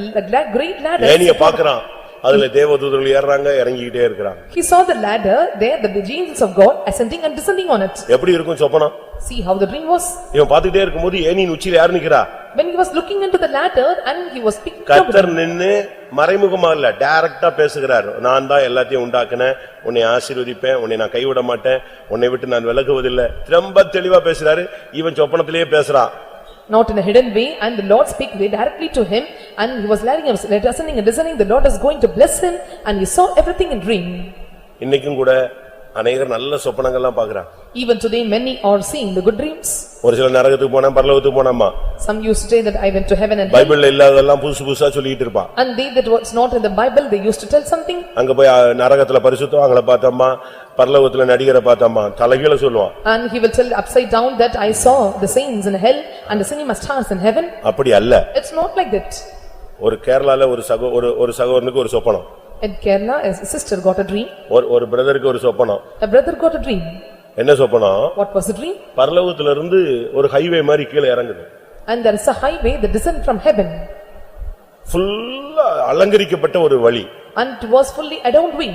great ladder.
ஏணியை பார்க்கறான். அதுல தேவதூதர்கள் ஏறறாங்க, இறங்கிட்டே இருக்காங்க.
He saw the ladder there, the angels of God ascending and descending on it.
எப்படி இருக்கும் சொப்பனம்?
See how the dream was.
இவன் பார்த்துட்டே இருக்கும்போது ஏணியின் உச்சியில யார் நிக்கிறா?
When he was looking into the ladder and he was speaking.
கர்த்தர் நின்னு மறைமுகமா இல்ல, டைரக்டா பேசுகிறார். நான் தான் எல்லாத்தையும் உண்டாக்குனேன், உன்னை ஆசீர்வதிப்பேன், உன்னை நான் கைவிட மாட்டேன், உன்னை விட்டு நான் விலகுவதில்லை. ரொம்ப தெளிவா பேசுறாரு. இவன் சொப்பனத்திலேயே பேசுறான்.
Not in a hidden way, and the Lord speak very directly to him, and he was letting him ascending and descending. The Lord is going to bless him, and he saw everything in dream.
இன்னைக்கும் கூட அநேகர் நல்ல சொப்பனங்கள்லாம் பார்க்கறாங்க.
Even today many are seeing the good dreams.
ஒரு சில நரகத்துக்கு போனா பரலோகத்துக்கு போனாமா.
Some used to say that I went to heaven and hell.
பைபிள்ல இல்லாததெல்லாம் புதுசா சொல்லிட்டு இருப்பான்.
And they that was not in the Bible, they used to tell something.
அங்க போய் நரகத்துல பரிசுத்தவான்களை பார்த்தம்மா, பரலோகத்துல நடிகரை பார்த்தம்மா, தலைகீழ சொல்லுவான்.
And he will tell upside down that I saw the saints in hell and the cinema stars in heaven.
அப்படி அல்ல.
It's not like that.
ஒரு கேரளால ஒரு சகோதரனுக்கு ஒரு சொப்பனம்.
In Kerala, a sister got a dream.
ஒரு பிரதருக்கு ஒரு சொப்பனம்.
A brother got a dream.
என்ன சொப்பனம்?
What was the dream?
பரலோகத்துல இருந்து ஒரு ஹைவே மாதிரி கீழே இறங்குது.
And there is a highway that descend from heaven.
ஃபுல்லா அலங்கரிக்கப்பட்ட ஒரு வழி.
And it was fully adorned way.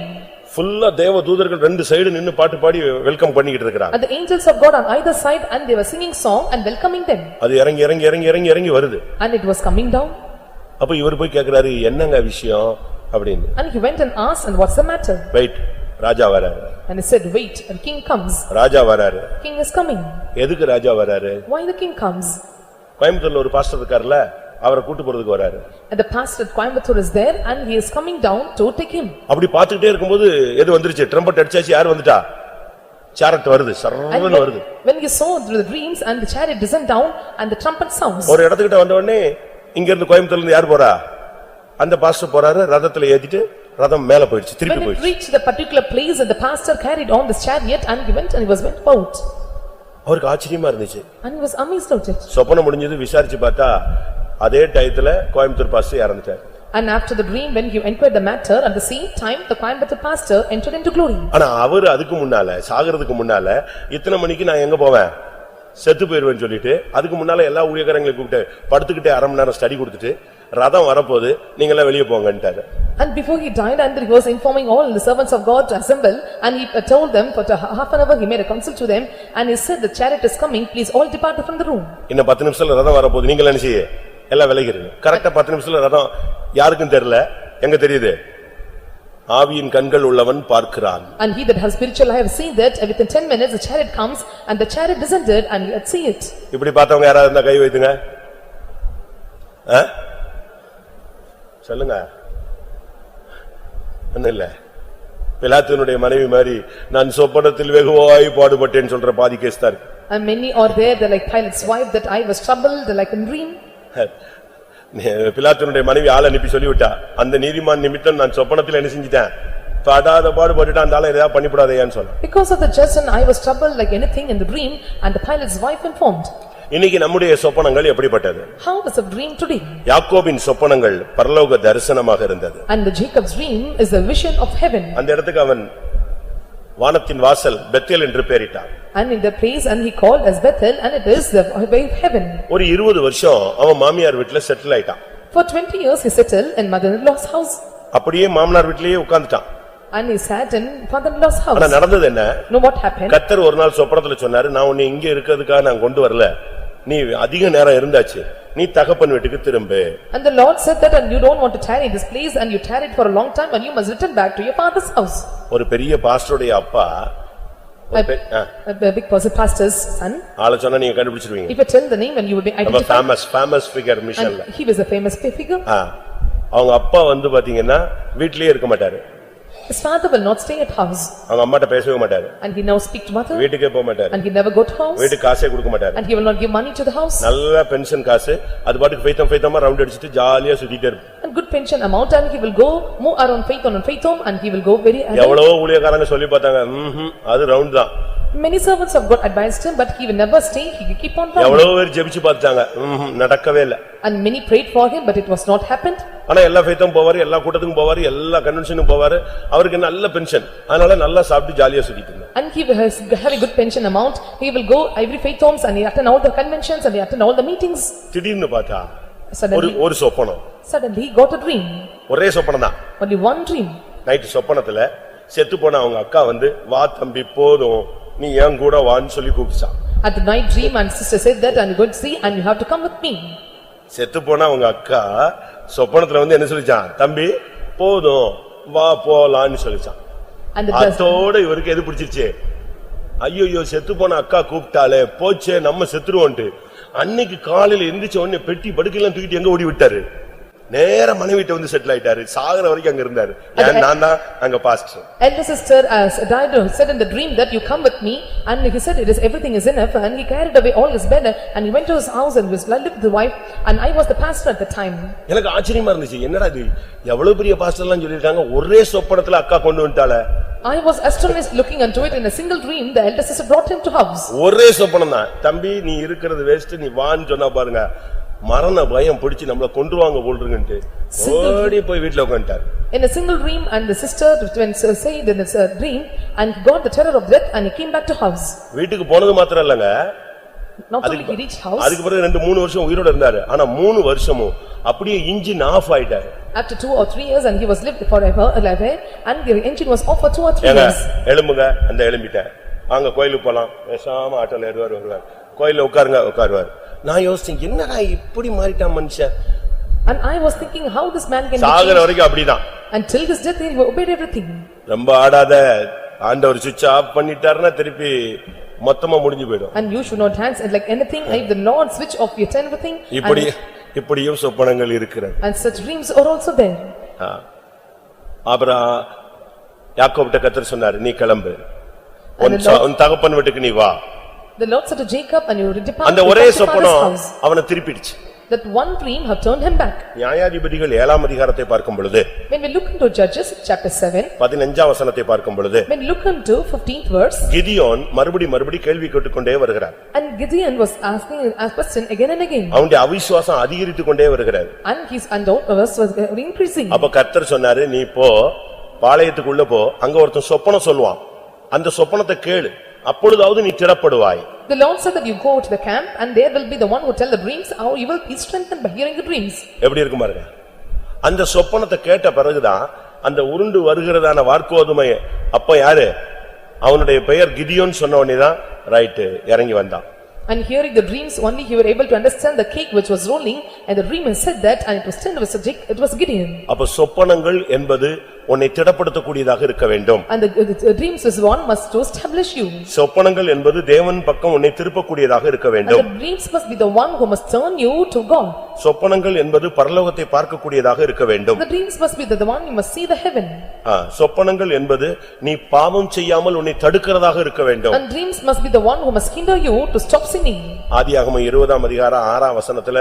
ஃபுல்லா தேவதூதர்கள் ரெண்டு சைடு நின்னு பாட்டு பாடி வெல்கம் பண்ணிட்டு இருக்காங்க.
And the angels of God on either side and they were singing song and welcoming them.
அது இறங்கி வருது.
And it was coming down.
அப்ப இவர் போய் கேக்குறாரு, என்னங்க விஷயம் அப்படினு.
And he went and asked, and what's the matter?
Wait, ராஜா வராரு.
And he said, wait, and king comes.
ராஜா வராரு.
King is coming.
எதுக்கு ராஜா வராரு?
Why the king comes?
கோயம்புத்தூர்ல ஒரு பாஸ்டர் இருக்காருல, அவரை கூட்டி போறதுக்கு வராரு.
And the pastor at Coimbatore is there and he is coming down to take him.
அப்படி பார்த்துட்டே இருக்கும்போது எது வந்துருச்சு? ட்ரம்பட் அடிச்சாச்சு. யார் வந்துட்டா? சாரட் வருது, சர்வன வருது.
When he saw through the dreams and the chariot descend down and the trumpet sounds.
ஒரு இடத்துக்கிட்ட வந்த உடனே இங்க இருந்து கோயம்புத்தூர்ல இருந்து யார் போறா? அந்த பாஸ்டர் போறாரு, ரதத்துல ஏத்திட்டு ரதம் மேல போயிடுச்சு, திருப்பி
When it
போயிடுச்சு.
reached the particular place and the pastor carried on this chariot and he went out.
அவருக்கு ஆச்சரியமா இருந்துச்சு.
And he was amazed at it.
சொப்பனம் முடிஞ்சது, விசாரிச்சு பார்த்தா அதே டயத்துல கோயம்புத்தூர் பாஸ்டர் இறந்துட்டார்.
And after the dream, when he inquired the matter, at the same time the Coimbatore pastor entered into glory.
ஆனா அவர் அதுக்கு முன்னால, சாகிறதுக்கு முன்னால இத்தனை மணிக்கு நான் எங்க போவேன்? செத்து போயிருவேன்னு சொல்லிட்டு அதுக்கு முன்னால எல்லா ஊழியக்காரங்களையும் கூப்பிட்டு படுத்துக்கிட்டே அரை மணி நேரம் ஸ்டடி கொடுத்துட்டு ரதம் வரப்போது நீங்க எல்லாம் வெளியே போங்கன்ட்டாரு.
And before he died, and he was informing all the servants of God to assemble, and he told them for half an hour he made a council to them, and he said the chariot is coming, please all depart from the room.
இன்னும் 10 நிமிஷத்துல ரதம் வரப்போது, நீங்க என்ன செய்ய? எல்லாம் விலகிருங்க. கரெக்ட்டா 10 நிமிஷத்துல ரதம் யாருக்கும் தெரியல, எங்க தெரியுது? ஆவியின் கண்கள் உள்ளவன் பார்க்கிறான்.
And he that has spiritual eye have seen that within 10 minutes the chariot comes and the chariot descended and he had seen it.
இப்படி பார்த்தவங்க யாராவது இருந்தா கை வைத்துங்க. சொல்லுங்க. இல்ல, பிலாத்துனுடைய மனைவி மாதிரி நான் சொப்பனத்தில் வெகுவாய் பாடுபட்டேன்னு சொல்ற பாதி கேஸ் தான்.
And many are there, they're like Pilate's wife, that I was troubled like in dream.
பிலாத்துனுடைய மனைவி ஆள் அனுப்பி சொல்லிவிட்டா, அந்த நீதிமான் நிமித்தம் நான் சொப்பனத்தில் என்ன செஞ்சிட்டேன்? படாத பாடுபட்டுட்டு அந்த ஆளை ஏதாவது பண்ணிவிடாதேன்னு சொன்ன.
Because of the judge and I was troubled like anything in the dream, and the Pilate's wife informed.
இன்னைக்கு நம்முடைய சொப்பனங்கள் எப்படிப்பட்டது?
How was the dream today?
யாக்கோபின் சொப்பனங்கள் பரலோக தரிசனமாக இருந்தது.
And the Jacob's dream is the vision of heaven.
அந்த இடத்துக்கு அவன் வானத்தின் வாசல் பெத்தேல் என்று பெயரிட்டான்.
And in the place and he called as Bethel, and it is the way of heaven.
ஒரு 20 வருஷம் அவன் மாமியார் வீட்ல செட்டில் ஆயிட்டான்.
For 20 years he settled in mother-in-law's house.
அப்படியே மாமனார் வீட்லயே உட்கார்ந்துட்டான்.
And he sat in father-in-law's house.
ஆனா நடந்தது என்ன?
Know what happened?
கர்த்தர் ஒரு நாள் சொப்பனத்துல சொன்னாரு, நான் உன்னை இங்க இருக்கிறதுக்காக நான் கொண்டு வரல, நீ அதிக நேரம் இருந்தாச்சு, நீ தகப்பன் வீட்டுக்கு திரும்பு.
And the Lord said that, and you don't want to tarry in this place, and you tarried for a long time, and you must return back to your father's house.
ஒரு பெரிய பாஸ்டருடைய அப்பா,
A big person, pastor's son.
ஆள சொன்னா நீங்க கண்டுபிடிச்சிருவீங்க.
If I tell the name and you will be
நம்ம
identified.
Famous figure மிஷன்ல.
And he was a famous figure.
அவங்க அப்பா பாத்தீங்கன்னா வீட்லயே இருக்க மாட்டாரு.
His father will not stay at house.
அவங்க அம்மாட்ட பேசவே மாட்டாரு.
And he now speak to mother.
வீட்டுக்கே போக மாட்டாரு.
And he never go to house.
வீட்டுக்கு காசே கொடுக்க மாட்டாரு.
And he will not give money to the house.
நல்ல பென்ஷன் காசு, அது பாட்டுக்கு ஃபைத்தமா ரவுண்ட் அடிச்சிட்டு ஜாலியா சுத்திட்டே இருப்பாரு.
And good pension amount, and he will go move around faith on faith home, and he will go very idle.
எவ்வளவோ ஊழியக்காரங்க சொல்லி பார்த்தாங்க, அது ரவுண்ட் தான்.
Many servants have got advised him, but he will never stay, he will keep on running.
எவ்வளவோ பேர் ஜெபிச்சு பார்த்தாங்க, நடக்கவே இல்ல.
And many prayed for him, but it was not happened.
ஆனா எல்லா ஃபைத்தும் போவாரு, எல்லா கூட்டத்துக்கும் போவாரு, எல்லா கன்வென்ஷனுக்கும் போவாரு, அவருக்கு நல்ல பென்ஷன், அதனால நல்லா சாப்பிட்டு ஜாலியா சுத்திட்டு இருந்தார்.
And he has have a good pension amount, he will go every faith homes, and he attend all the conventions, and he attend all the meetings.
திடீர்னு பார்த்தா ஒரு சொப்பனம்.
Suddenly he got a dream.
ஒரே சொப்பனம் தான்.
Only one dream.
Night சொப்பனத்துல செத்து போன அவங்க அக்கா வா தம்பி போதும், நீ ஏன் கூட வான்னு சொல்லி கூப்பிட்டான்.
At the night dream, and sister said that, and you go to see, and you have to come with me.
செத்து போன அவங்க அக்கா சொப்பனத்துல என்ன சொல்லிச்சான், தம்பி போதும் வா போலான்னு சொல்லிச்சான். அதோட இவருக்கு எது பிடிச்சிருச்சு, ஐயோ செத்து போன அக்கா கூப்பிட்டாலே போச்சே நம்ம செத்துருவோன்ட்டு அன்னைக்கு காலையில எந்திரிச்ச உடனே பெட்டி படுக்கையெல்லாம் தூக்கிட்டு எங்க ஓடி விட்டாரு, நேர மனைவிட்ட செட்டில் ஆயிட்டாரு, சாகர வரைக்கும் அங்க இருந்தாரு. நான் தான் அங்க pastor.
Elder sister died, said in the dream that you come with me, and he said it is everything is enough, and he carried away all his bed, and he went to his house and was lived with the wife, and I was the pastor at the time.
எனக்கு ஆச்சரியமா இருந்துச்சு, என்னடா இது எவ்வளவு பெரிய பாஸ்டர்லாம் சொல்லிருக்காங்க, ஒரே சொப்பனத்துல அக்கா கொண்டு வந்துட்டாளே.
I was astonished looking unto it. In a single dream, the elder sister brought him to house.
ஒரே சொப்பனம் தான், தம்பி நீ இருக்கிறது வேஸ்ட், நீ வான்னு சொன்னா பாருங்க, மரண பயம் பிடிச்சு நம்மள கொன்றுவாங்க போல்றங்கன்ட்டு ஓடி போய் வீட்ல உட்கார்ந்தார்.
In a single dream, and the sister when said in his dream, and he got the terror of death, and he came back to house.
வீட்டுக்கு போனது மாத்திரம் இல்லங்க,
not only he reached house,
அதுக்கு பிறகு 2-3 வருஷம் உயிரோட இருந்தாரு. ஆனா 3 வருஷமும் அப்படியே இன்ஜின் ஆஃப் ஆயிட்டாரு.
After 2 or 3 years, and he was lived forever alive, and the engine was off for 2 or 3 years.
எழும்புங்க, அந்த எழும்பிட்டேன், வாங்க கோயிலுக்கு போலாம், பேசாம ஆட்டோல ஏறுவார் வருவார், கோயில்ல உட்காருவார். நான் யோசிச்சேன், என்னடா இப்படி மாறிட்டான் மனுஷன்.
And I was thinking how this man can
சாகர வரைக்கும் அப்படிதான்.
Until his death he obeyed everything.
ரொம்ப ஆடாத, ஆண்டவர் சுவிட்ச் ஆஃப் பண்ணிட்டாருன்னா திருப்பி மொத்தமா முடிஞ்சு போய்டும்.
And you should not dance like anything, if the Lord switch off your everything.
இப்படியும் சொப்பனங்கள் இருக்கிறது.
And such dreams are also there.
Abraham யாக்கோபிட்ட கர்த்தர் சொன்னாரு, நீ கிளம்பு, உன் தகப்பன் வீட்டுக்கு நீ வா.
The Lord said to Jacob, and you depart.
அந்த ஒரே சொப்பனம் அவனை திருப்பிடுச்சு.
That one dream have turned him back.
நியாயாதிபதிகள் 7ஆம் அதிகாரத்தை பார்க்கும் பொழுது,
when we look into Judges chapter 7,
15ஆம் வசனத்தை பார்க்கும் பொழுது,
when we look into 15th verse,
Gideon மறுபடி கேள்வி கேட்டுக்கொண்டே வருகிறார்.
and Gideon was asking a question again and again.
அவனுடைய அவிசுவாசம் அதிகரித்து கொண்டே வருகிறது.
And his undoubtedness was increasing.
அப்ப கர்த்தர் சொன்னாரு, நீ போ பாளையத்துக்குள்ள போ, அங்க ஒருத்தன் சொப்பனம் சொல்லுவான், அந்த சொப்பனத்தை கேளு, அப்பொழுதாவது நீ திடப்படுவாய்.
The Lord said that you go to the camp, and there will be the one who tell the dreams, how you will be strengthened by hearing the dreams.
எப்படி இருக்கும் பாருங்க. அந்த சொப்பனத்தை கேட்ட பிறகுதான் அந்த உருண்டு வருகிறதான வார்க்கோதுமை, அப்ப யாரு, அவனுடைய பெயர் கிதியோன் சொன்ன உடனே தான் ரைட் இறங்கி வந்தான்.
And hearing the dreams, only he were able to understand the cake which was rolling, and the dreamer said that, and it was turned with it was Gideon.
அப்ப சொப்பனங்கள் என்பது உன்னை திடப்படுத்தக்கூடியதாக இருக்க வேண்டும்.
And the dreams is one must to establish you.
சொப்பனங்கள் என்பது தேவன் பக்கம் உன்னை திருப்பக்கூடியதாக இருக்க வேண்டும்.
And the dreams must be the one who must turn you to God.
சொப்பனங்கள் என்பது பரலோகத்தை பார்க்கக்கூடியதாக இருக்க வேண்டும்.
The dreams must be the one you must see the heaven.
சொப்பனங்கள் என்பது நீ பாவம் செய்யாமல் உன்னை தடுக்கிறதாக இருக்க வேண்டும்.
And dreams must be the one who must hinder you to stop sinning.
ஆதியாகமம் 20ஆம் அதிகாரம் 6ஆம் வசனத்துல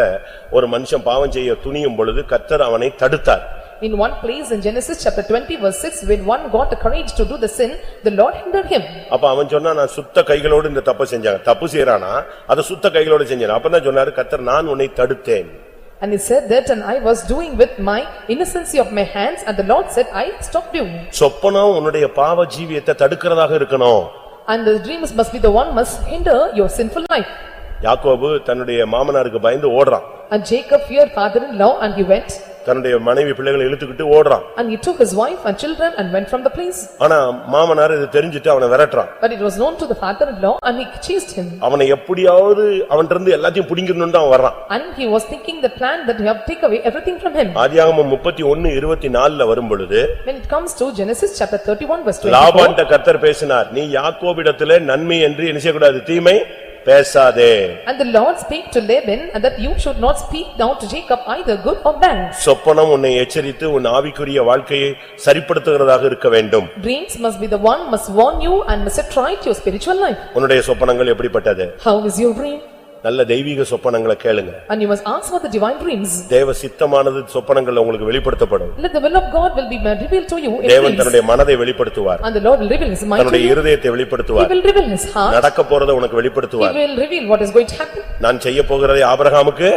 ஒரு மனுஷன் பாவம் செய்ய துணியும் பொழுது கர்த்தர் அவனை தடுத்தார்.
In one place in Genesis chapter 20 verse 6, when one got the courage to do the sin, the Lord hindered him.
அப்ப அவன் சொன்னா, நான் சுத்த கைகளோடு இந்த தப்பு செஞ்சாங்க, தப்பு செய்யறானா அத சுத்த கைகளோடு செஞ்சான். அப்பதான் சொன்னாரு கர்த்தர், நான் உன்னை தடுத்தேன்.
And he said that, and I was doing with my innocency of my hands, and the Lord said, I stopped you.
சொப்பனம் உன்னுடைய பாவ ஜீவியத்தை தடுக்கிறதாக இருக்கணும்.
And the dreams must be the one must hinder your sinful life.
யாக்கோபு தன்னுடைய மாமனாருக்கு பயந்து ஓடுறான்.
And Jacob feared father-in-law, and he went.
தன்னுடைய மனைவி பிள்ளைகளை இழுத்துக்கிட்டு ஓடுறான்.
And he took his wife and children and went from the place.
ஆனா மாமனார் இது தெரிஞ்சிட்டு அவனை விரட்டுறான்.
But it was known to the father-in-law and he chased him.
அவனை எப்படியாவது அவன்கிட்ட இருந்து எல்லாத்தையும் புடிங்கணும்னு அவன் வர்றான்.
And he was thinking the plan that he have take away everything from him.
ஆதியாகமம் 31:24 வரும் பொழுது
When it comes to Genesis chapter 31 verse 24.
லாபான்ட்ட கர்த்தர் பேசினார், நீ யாக்கோபிடத்திலே நன்மை என்று என்ன செய்யக்கூடாது, தீமை பேசாதே.
And the Lord spake to Laban and that you should not speak down to Jacob either good or bad.
சொப்பனம் உன்னை எச்சரித்து உன் ஆவிக்குரிய வாழ்க்கையை சரிப்படுத்துகிறதாக இருக்க வேண்டும்.
Dreams must be the one must warn you and must try to your spiritual life.
உன்னுடைய சொப்பனங்கள் எப்படிப்பட்டது?
How is your dream?
நல்ல தெய்வீக சொப்பனங்களை கேளுங்க.
And you must ask for the divine dreams.
தேவ சித்தமானது சொப்பனங்கள்ல உங்களுக்கு வெளிப்படுத்தப்படும்.
Let the will of God will be revealed to you in
தேவன்
dreams.
தன்னுடைய மனதை வெளிப்படுத்துவார்.
And the Lord will reveal his mind to
தன்னுடைய
you.
இருதயத்தை
He
வெளிப்படுத்துவார்.
will reveal his heart.
நடக்க போறதை உனக்கு
He
வெளிப்படுத்துவார்.
will reveal what is going to happen.
நான் செய்ய போகிறதை ஆபிரகாமுக்கு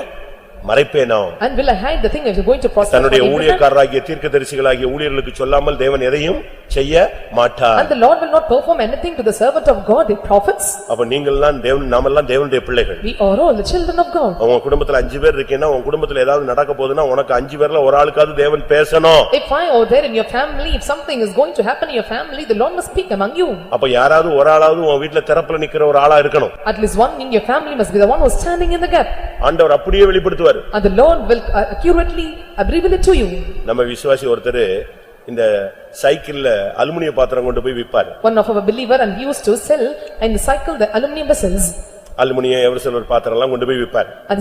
மறைப்பேனோ?
And will I hide the thing that is going to prosper for
தன்னுடைய
Abraham?
ஊழியக்காரராகிய தீர்க்கதரிசிகளாகிய ஊழியர்களுக்கு சொல்லாமல் தேவன் எதையும் செய்ய மாட்டார்.
And the Lord will not perform anything to the servant of God, the prophets.
அப்ப நீங்கள்லாம் தேவன், நாமெல்லாம் தேவனுடைய பிள்ளைகள்.
We are all the children of God.
உங்க குடும்பத்துல 5 பேர் இருக்கீங்கன்னா உங்க குடும்பத்துல ஏதாவது நடக்க போகுதுன்னா உனக்கு 5 பேர்ல ஒரு ஆளுக்காவது தேவன் பேசணும்.
If I or there in your family, if something is going to happen in your family, the Lord must speak among you.
அப்ப யாராவது ஒரு ஆளாவது உன் வீட்ல திறப்புல நிக்கிற ஒரு ஆளா இருக்கணும்.
At least one in your family must be the one who is standing in the gap.
ஆண்டவர் அப்படியே வெளிப்படுத்துவார்.
And the Lord will accurately reveal it to you.
நம்ம விசுவாசி ஒருத்தர் இந்த சைக்கிள்ல அலுமினிய பாத்திரம் கொண்டு போய் விப்பார்.
One of our believer and he used to sell in the cycle the aluminum vessels.
அலுமினிய எவர்சல் ஒரு பாத்திரம் எல்லாம் கொண்டு போய் விப்பார்.
And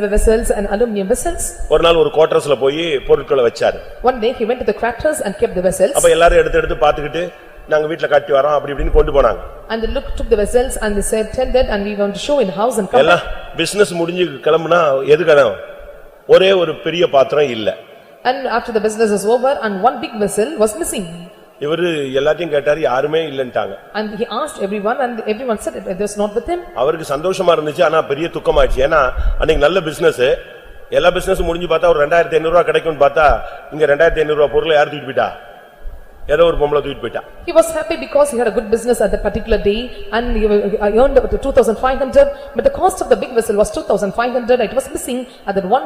the vessels and aluminum vessels.
ஒரு நாள் ஒரு குவார்டர்ஸ்ல போய் பொருட்களை வச்சாரு.
One day he went to the quarters and kept the vessels.
அப்ப எல்லாரும் எடுத்து பாத்துக்கிட்டு நாங்க வீட்ல கட்டி வரோம் அப்படி இப்படின்னு கொண்டு போனாங்க.
And they took the vessels and they said tell that and we want to show in house and come
எல்லாம் பிசினஸ் முடிஞ்சு கிளம்புனா எதுக்கான ஒரே ஒரு பெரிய பாத்திரம் இல்ல.
And after the business is over and one big vessel was missing.
இவரு எல்லாத்தையும் கேட்டாரு, யாருமே இல்லன்ட்டாங்க.
And he asked everyone and everyone said it was not with him.
அவருக்கு சந்தோஷமா இருந்துச்சு, ஆனா பெரிய துக்கமாச்சு. ஏன்னா அன்னைக்கு நல்ல பிசினஸ், எல்லா பிசினஸ் முடிஞ்சு பார்த்தா ஒரு 2500 ரூபாய் கிடைக்கும்னு பார்த்தா இங்க 2500 ரூபாய் பொருளை யார் தூக்கிட்டு போயிட்டா? ஏதோ ஒரு பொம்பளை தூக்கிட்டு போயிட்டா.
He was happy because he had a good business at that particular day and he earned 2500, but the cost of the big vessel was 2500. It was missing and that one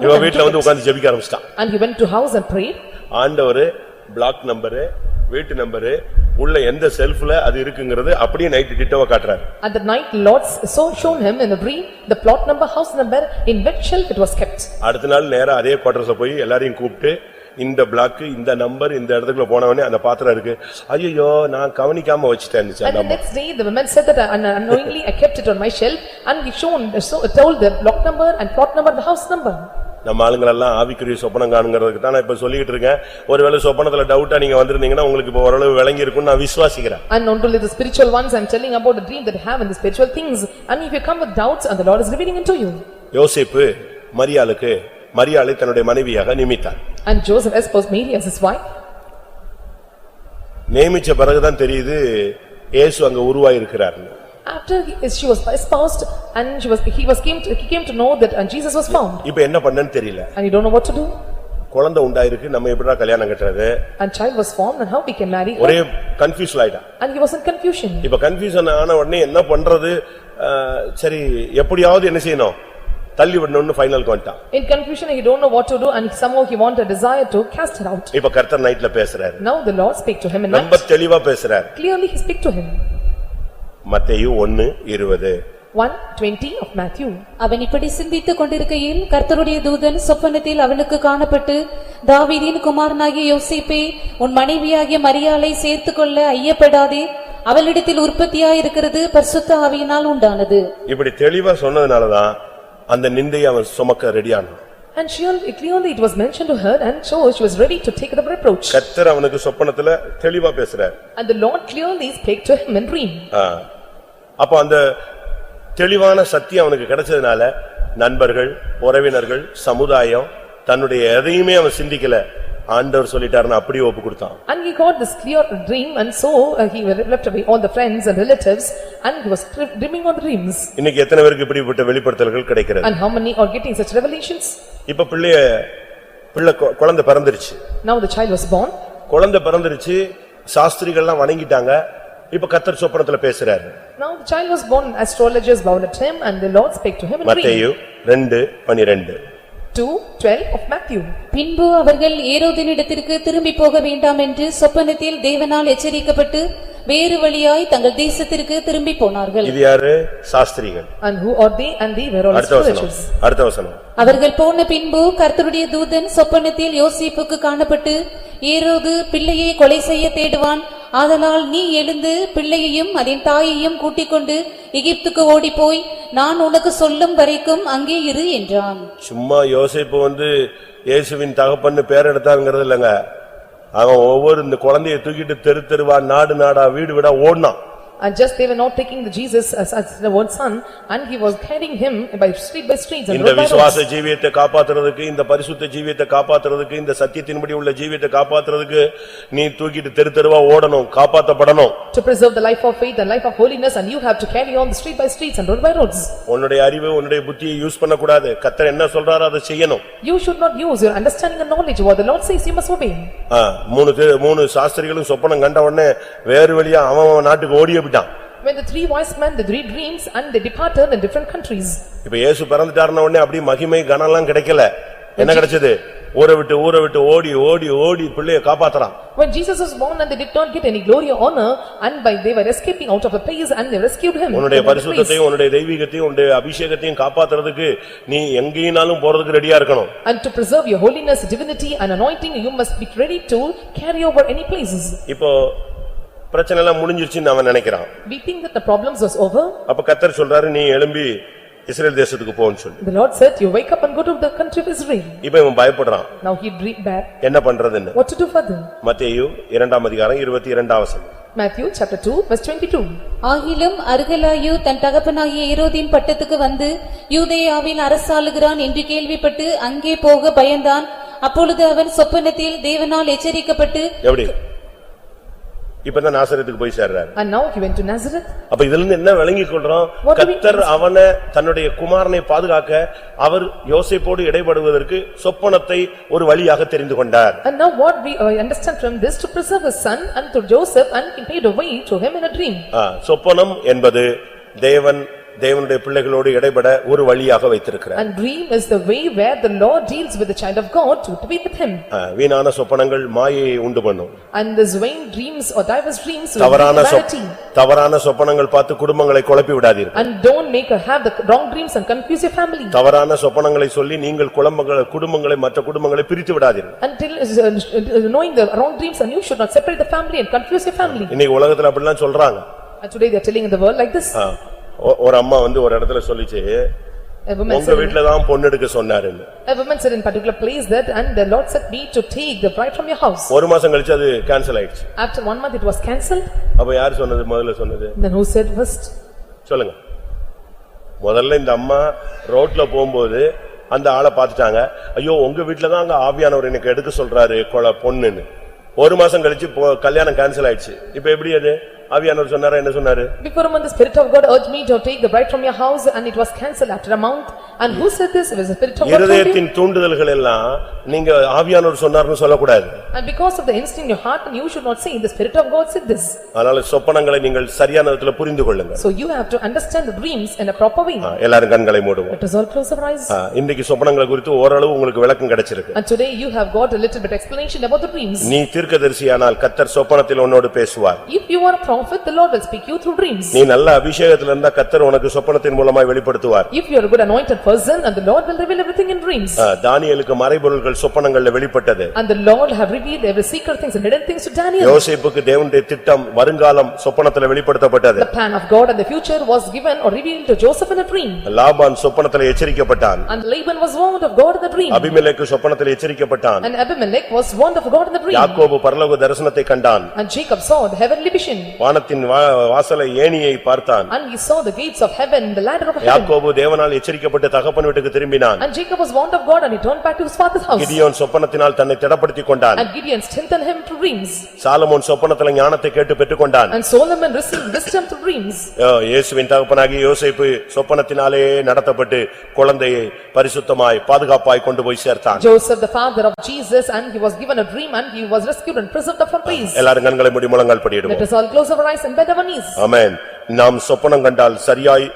இவ வீட்ல வந்து உட்கார்ந்து ஜெபிக்க ஆரம்பிச்சிட்டான்.
And he went to house and prayed.
ஆண்டவர் black number, வீட்டு number, உள்ள எந்த செல்ஃப்ல அது இருக்குங்கிறது அப்படியே நைட் டிட்டோவா காட்டுறாரு.
At the night Lord so shown him in a dream the plot number, house number, in which shelf it was kept.
அடுத்த நாள் நேரா அதே குவார்டர்ஸ்ல போய் எல்லாரையும் கூப்பிட்டு இந்த பிளாக், இந்த நம்பர், இந்த இடத்துக்குள்ள போனவனே அந்த பாத்திரம் இருக்கு. ஐயோ நான் கவனிக்காம வச்சிட்டேன்.
And the next day the woman said that unknowingly I kept it on my shelf and he told the block number and plot number, the house number.
நம்ம ஆளுங்களெல்லாம் ஆவிக்குரிய சொப்பனம் காணுங்கிறதுக்கு தான் நான் இப்ப சொல்லிட்டு இருக்கேன். ஒருவேளை சொப்பனத்துல டவுட்டா நீங்க வந்திருந்தீங்கன்னா உங்களுக்கு இப்ப ஓரளவு விளங்கி இருக்கும்னு நான் விசுவாசிக்கிறேன்.
And not only the spiritual ones, I am telling about the dream that I have in the spiritual things. And if you come with doubts and the Lord is revealing into you.
யோசேப்பு மரியாளை தன்னுடைய மனைவியாக நியமித்தார்.
And Joseph espoused Mary as his wife.
நியமிச்ச பிறகுதான் தெரியுது இயேசு அங்க உருவாயிருக்கிறார்னு.
After she was espoused and he came to know that and Jesus was found.
இப்ப என்ன பண்ணன்னு தெரியல.
And you don't know what to do.
குழந்தை உண்டாயிருக்கு, நம்ம எப்படிடா கல்யாணம் கட்டுறது?
And child was formed and how we can marry her.
ஒரே கன்ஃபியூஸ் ஆயிட்டான்.
And he was in confusion.
இப்ப கன்ஃபியூஷன் ஆன உடனே என்ன பண்றது? சரி எப்படியாவது என்ன செய்யணும், தள்ளி விடணும்னு ஃபைனலுக்கு வந்துட்டான்.
In confusion he don't know what to do and somehow he wanted a desire to cast her out.
இப்ப கர்த்தர் நைட்ல பேசுறாரு.
Now the Lord speak to him in
ரொம்ப
night.
தெளிவா பேசுறாரு.
Clearly he speak to him.
மத்தேயு 1:20.
1:20 of Matthew.
அவன் இப்படி சிந்தித்துக் கொண்டிருக்கையில் கர்த்தருடைய தூதன் சொப்பனத்தில் அவனுக்கு காணப்பட்டு, தாவீதின் குமாரனாகிய யோசேப்பே, உன் மனைவியாகிய மரியாளை சேர்த்துக்கொள்ள ஐயப்படாதே, அவளிடத்தில் உற்பத்தியாயிருக்கிறது பரிசுத்த ஆவியினால் உண்டானது.
இப்படி தெளிவா சொன்னதுனாலதான் அந்த நிந்தையை அவன் சுமக்க ரெடியானான்.
And clearly it was mentioned to her and so she was ready to take the reproach.
கர்த்தர் அவனுக்கு சொப்பனத்துல தெளிவா பேசுறார்.
And the Lord clearly spake to him in dream.
அப்ப அந்த தெளிவான சத்தியம் அவனுக்கு கிடைச்சதுனால நண்பர்கள், உறவினர்கள், சமுதாயம், தன்னுடைய எதையுமே அவன் சிந்திக்கல. ஆண்டவர் சொல்லிட்டாருன்னு அப்படியே ஒப்பு கொடுத்தான்.
And he got this clear dream and so he left away all the friends and relatives and he was dreaming on dreams.
இன்னைக்கு எத்தனை பேருக்கு இப்படிப்பட்ட வெளிப்படுத்தல்கள் கிடைக்கிறது?
And how many are getting such revelations?
இப்ப குழந்தை பிறந்துருச்சு.
Now the child was born.
குழந்தை பிறந்துருச்சு, சாஸ்திரிகள்லாம் வணங்கிட்டாங்க. இப்ப கர்த்தர் சொப்பனத்துல பேசுறாரு.
Now the child was born, astrologers bowed at him and the Lord spake to him in dream.
மத்தேயு 2:12.
2:12 of Matthew.
பின்பு அவர்கள் ஏரோதினிடத்திற்கு திரும்பி போக வேண்டாம் என்று சொப்பனத்தில் தேவனால் எச்சரிக்கப்பட்டு வேறு வழியாய் தங்கள் தேசத்திற்கு திரும்பி போனார்கள்.
இது யாரு? சாஸ்திரிகள்.
And who are they? And they were all spirituals.
அடுத்த வசனம்.
அவர்கள் போன பின்பு கர்த்தருடைய தூதன் சொப்பனத்தில் யோசேப்புக்கு காணப்பட்டு, ஏரோது பிள்ளையை கொலை செய்ய தேடுவான், ஆதலால் நீ எழுந்து பிள்ளையையும் அதன் தாயையும் கூட்டிக் கொண்டு எகிப்துக்கு ஓடிப்போய் நான் உனக்கு சொல்லும் வரைக்கும் அங்கே இரு என்றான்.
சும்மா யோசேப்பு இயேசுவின் தகப்பன்னு பேர் எடுத்தாங்கிறது இல்லங்க. அவன் ஒவ்வொரு இந்த குழந்தையை தூக்கிட்டு தெரு தெருவா நாடு நாடா வீடு வீடா ஓடினான்.
And just they were not taking the Jesus as the one son, and he was carrying him by street and
இந்த
road by
விசுவாச
road.
ஜீவியத்தை காப்பாத்துறதுக்கு, இந்த பரிசுத்த ஜீவியத்தை காப்பாத்துறதுக்கு, இந்த சத்தியத்தின்படி உள்ள ஜீவியத்தை காப்பாத்துறதுக்கு நீ தூக்கிட்டு தெரு தெருவா ஓடணும், காப்பாத்தப்படணும்.
To preserve the life of faith and life of holiness, and you have to carry on the street by streets and road by roads.
உன்னுடைய அறிவு உன்னுடைய புத்தியை யூஸ் பண்ண கூடாது. கர்த்தர் என்ன சொல்றாரோ அதை செய்யணும்.
You should not use your understanding and knowledge. What the Lord says you must obey.
மூணு சாஸ்திரிகளும் சொப்பனம் கண்ட உடனே வேறு வழியா அவன் நாட்டுக்கு ஓடியே போயிட்டான்.
When the three wise men, the three dreams, and they departed in different countries.
இப்ப இயேசு பிறந்துட்டாருன உடனே அப்படி மகிமை கனம்லாம் கிடைக்கல. என்ன கிடைச்சது? ஊரை விட்டு ஓடி ஓடி ஓடி பிள்ளையை காப்பாத்துறான்.
When Jesus was born and they did not get any glory or honor, and by they were escaping out of a place and they rescued him.
உன்னுடைய பரிசுத்தத்தையும் உன்னுடைய தெய்வீகத்தையும் உன்னுடைய அபிஷேகத்தையும் காப்பாத்துறதுக்கு நீ எங்கேனாலும் போறதுக்கு ரெடியா இருக்கணும்.
And to preserve your holiness, divinity and anointing, you must be ready to carry over any places.
இப்போ பிரச்சனை எல்லாம் முடிஞ்சிருச்சுன்னு அவன் நினைக்கிறான்.
We think that the problems was over.
அப்ப கர்த்தர் சொல்றாரு நீ எழும்பி இஸ்ரவேல் தேசத்துக்கு போன்னு சொல்லி.
The Lord said you wake up and go to the country of Israel.
இப்போ இவன் பயப்படுறான்.
Now he dream back.
என்ன பண்றதுன்னு.
What to do further?
மத்தேயு 2ஆம் அதிகாரம் 22ஆம் வசனம்.
Matthew chapter 2 verse 22.
ஆகிலும் அர்கலாயு தன் தகப்பனாகிய ஏரோதின் பட்டத்துக்கு வந்து யூதேயாவில் அரசாளுகிறான் என்று கேள்விப்பட்டு அங்கே போக பயந்தான். அப்பொழுது அவன் சொப்பனத்தில் தேவனால் எச்சரிக்கப்பட்டு
எப்படி இப்பதான் நாசரேத்துக்கு போய் சேர்றாரு.
And now he went to Nazareth.
அப்ப இதிலிருந்து என்ன விளங்கிக் கொள்றோம்? கர்த்தர் அவனை தன்னுடைய குமாரனை பாதுகாக்க அவர் யோசேப்போடு இடைபடுவதற்கு சொப்பனத்தை ஒரு வழியாக தெரிந்து கொண்டார்.
And now what we understand from this, to preserve his son and to Joseph, and he made a way to him in a dream.
சொப்பனம் என்பது தேவனுடைய பிள்ளைகளோடு இடைபட ஒரு வழியாக வைத்திருக்கிறார்.
And dream is the way where the Lord deals with the child of God to be with him.
வீணான சொப்பனங்கள் மாயையை உண்டு பண்ணும்.
And this vain dreams or diverse dreams will bring vanity.
தவறான சொப்பனங்கள் பார்த்து குடும்பங்களை குழப்பி விடாதீர்கள்.
And don't have the wrong dreams and confuse your family.
தவறான சொப்பனங்களை சொல்லி நீங்கள் குடும்பங்களை மற்ற குடும்பங்களை பிரித்து விடாதீர்கள்.
Until knowing the wrong dreams, and you should not separate the family and confuse your family.
இன்னைக்கு உலகத்துல அப்படிலாம் சொல்றாங்க.
And today they are telling in the world like this.
ஒரு அம்மா ஒரு இடத்துல சொல்லிச்சு, உங்க வீட்ல தான் பொண்ணு எடுக்க சொன்னாருன்னு.
A woman said in particular place that, and the Lord said me to take the bride from your house.
ஒரு மாசம் கழிச்சு அது கேன்சல் ஆயிடுச்சு.
After 1 month it was cancelled.
அப்ப யார் சொன்னது? முதல்ல சொன்னது
Then who said first?
சொல்லுங்க. முதல்ல இந்த அம்மா ரோட்ல போகும்போது அந்த ஆளை பார்த்துட்டாங்க. ஐயோ உங்க வீட்ல தான் அங்க ஆவியானவர் எனக்கு எடுக்க சொல்றாரு பொண்ணுன்னு. ஒரு மாசம் கழிச்சு கல்யாணம் கேன்சல் ஆயிடுச்சு. இப்ப எப்படி அது? ஆவியானவர் சொன்னாரா? என்ன சொன்னாரு?
Before a month the spirit of God urged me to take the bride from your house, and it was cancelled after a month. And who said this? It was the spirit of God.
இருதயத்தின் தூண்டுதல்கள் எல்லாம் நீங்க ஆவியானவர் சொன்னார்னு சொல்லக்கூடாது.
And because of the instinct in your heart, and you should not say the spirit of God said this.
அதனால சொப்பனங்களை நீங்கள் சரியான விதத்துல புரிந்து கொள்ளுங்க.
So you have to understand the dreams in a proper way.
எல்லாரும் கண்களை மூடுவோம்.
Let us all close our eyes.
இன்னைக்கு சொப்பனங்களை குறித்து ஓரளவு உங்களுக்கு விளக்கம் கிடைச்சிருக்கு.
And today you have got a little bit explanation about the dreams.
நீ தீர்க்கதரிசியானால் கர்த்தர் சொப்பனத்தில் உன்னோடு பேசுவார்.
If you are a prophet, the Lord will speak you through dreams.
நீ நல்ல அபிஷேகத்துல இருந்தா கர்த்தர் உனக்கு சொப்பனத்தின் மூலமாய் வெளிப்படுத்துவார்.
If you are a good anointed person, and the Lord will reveal everything in dreams.
தானியேலுக்கு மறைபொருள்கள் சொப்பனங்கள்ல வெளிப்பட்டது.
And the Lord have revealed every secret things and hidden things to Daniel.
யோசேப்புக்கு தேவனுடைய திட்டம் வருங்காலம் சொப்பனத்துல வெளிப்படுத்தப்பட்டது.
The plan of God and the future was given or revealed to Joseph in a dream.
Laban சொப்பனத்துல எச்சரிக்கப்பட்டான்.
And Laban was warned of God in the dream.
அபிமெலேக்கு சொப்பனத்துல எச்சரிக்கப்பட்டான்.
And Abimelech was warned of God in the dream.
யாக்கோபு பரலோக தரிசனத்தை கண்டான்.
And Jacob saw the heavenly vision.
வானத்தின் வாசலை ஏணியை பார்த்தான்.
And he saw the gates of heaven, the ladder of heaven.
யாக்கோபு தேவனால் எச்சரிக்கப்பட்டு தகப்பன் வீட்டுக்கு திரும்பினான்.
And Jacob was warned of God, and he turned back to his father's house.
Gideon சொப்பனத்தினால் தன்னை திடப்படுத்திக் கொண்டான்.
And Gideon strengthened him through dreams.
Solomon சொப்பனத்தில ஞானத்தை கேட்டு பெற்றுக்கொண்டான்.
And Solomon received wisdom through dreams.
இயேசுவின் தகப்பனாகிய யோசேப்பு சொப்பனத்தினாலே நடத்தப்பட்டு குழந்தையை பரிசுத்தமாய் பாதுகாப்பாய் கொண்டு போய் சேர்த்தான்.
Joseph, the father of Jesus, and he was given a dream, and he was rescued and preserved from praise.
எல்லாரும் கண்களை மூடி முழங்கால் படியிடுவோம்.
Let us all close our eyes and bend our knees.
ஆமென். நாம் சொப்பனம் கண்டால் சரியாய்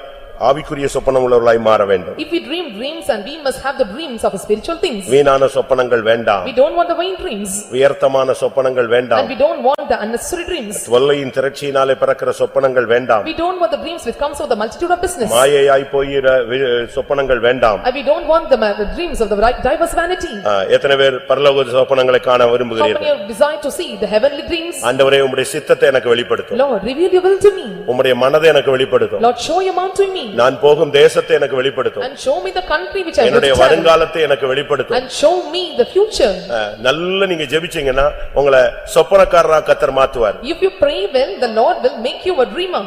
ஆவிக்குரிய சொப்பனம் உள்ளவர்களாய் மாற வேண்டும்.
If we dream dreams and we must have the dreams of spiritual things.
வீணான சொப்பனங்கள் வேண்டாம்.
We don't want the vain dreams.
வியர்த்தமான சொப்பனங்கள் வேண்டாம்.
And we don't want the unnecessary dreams.
தொல்லையின் திரட்சியினாலே பிறக்கிற சொப்பனங்கள் வேண்டாம்.
We don't want the dreams which comes of the multitude of business.
மாயையாய் போகிற சொப்பனங்கள் வேண்டாம்.
And we don't want the dreams of the diverse vanity.
எத்தனை பேர் பரலோக சொப்பனங்களை காண விரும்புகிறீர்கள்?
How many desire to see the heavenly dreams?
ஆண்டவரே உம்முடைய சித்தத்தை எனக்கு வெளிப்படுத்தும்.
Lord, reveal your will to me.
உம்முடைய மனதை எனக்கு வெளிப்படுத்தும்.
Lord, show your mind to me.
நான் போகும் தேசத்தை எனக்கு வெளிப்படுத்தும்.
And show me the country which I will
என்னுடைய
travel.
வருங்காலத்தை எனக்கு வெளிப்படுத்தும்.
And show me the future.
நல்ல நீங்க ஜெபிச்சீங்கன்னா உங்களை சொப்பனக்காரரா கர்த்தர் மாத்துவார்.
If you pray well, the Lord will make you a dreamer.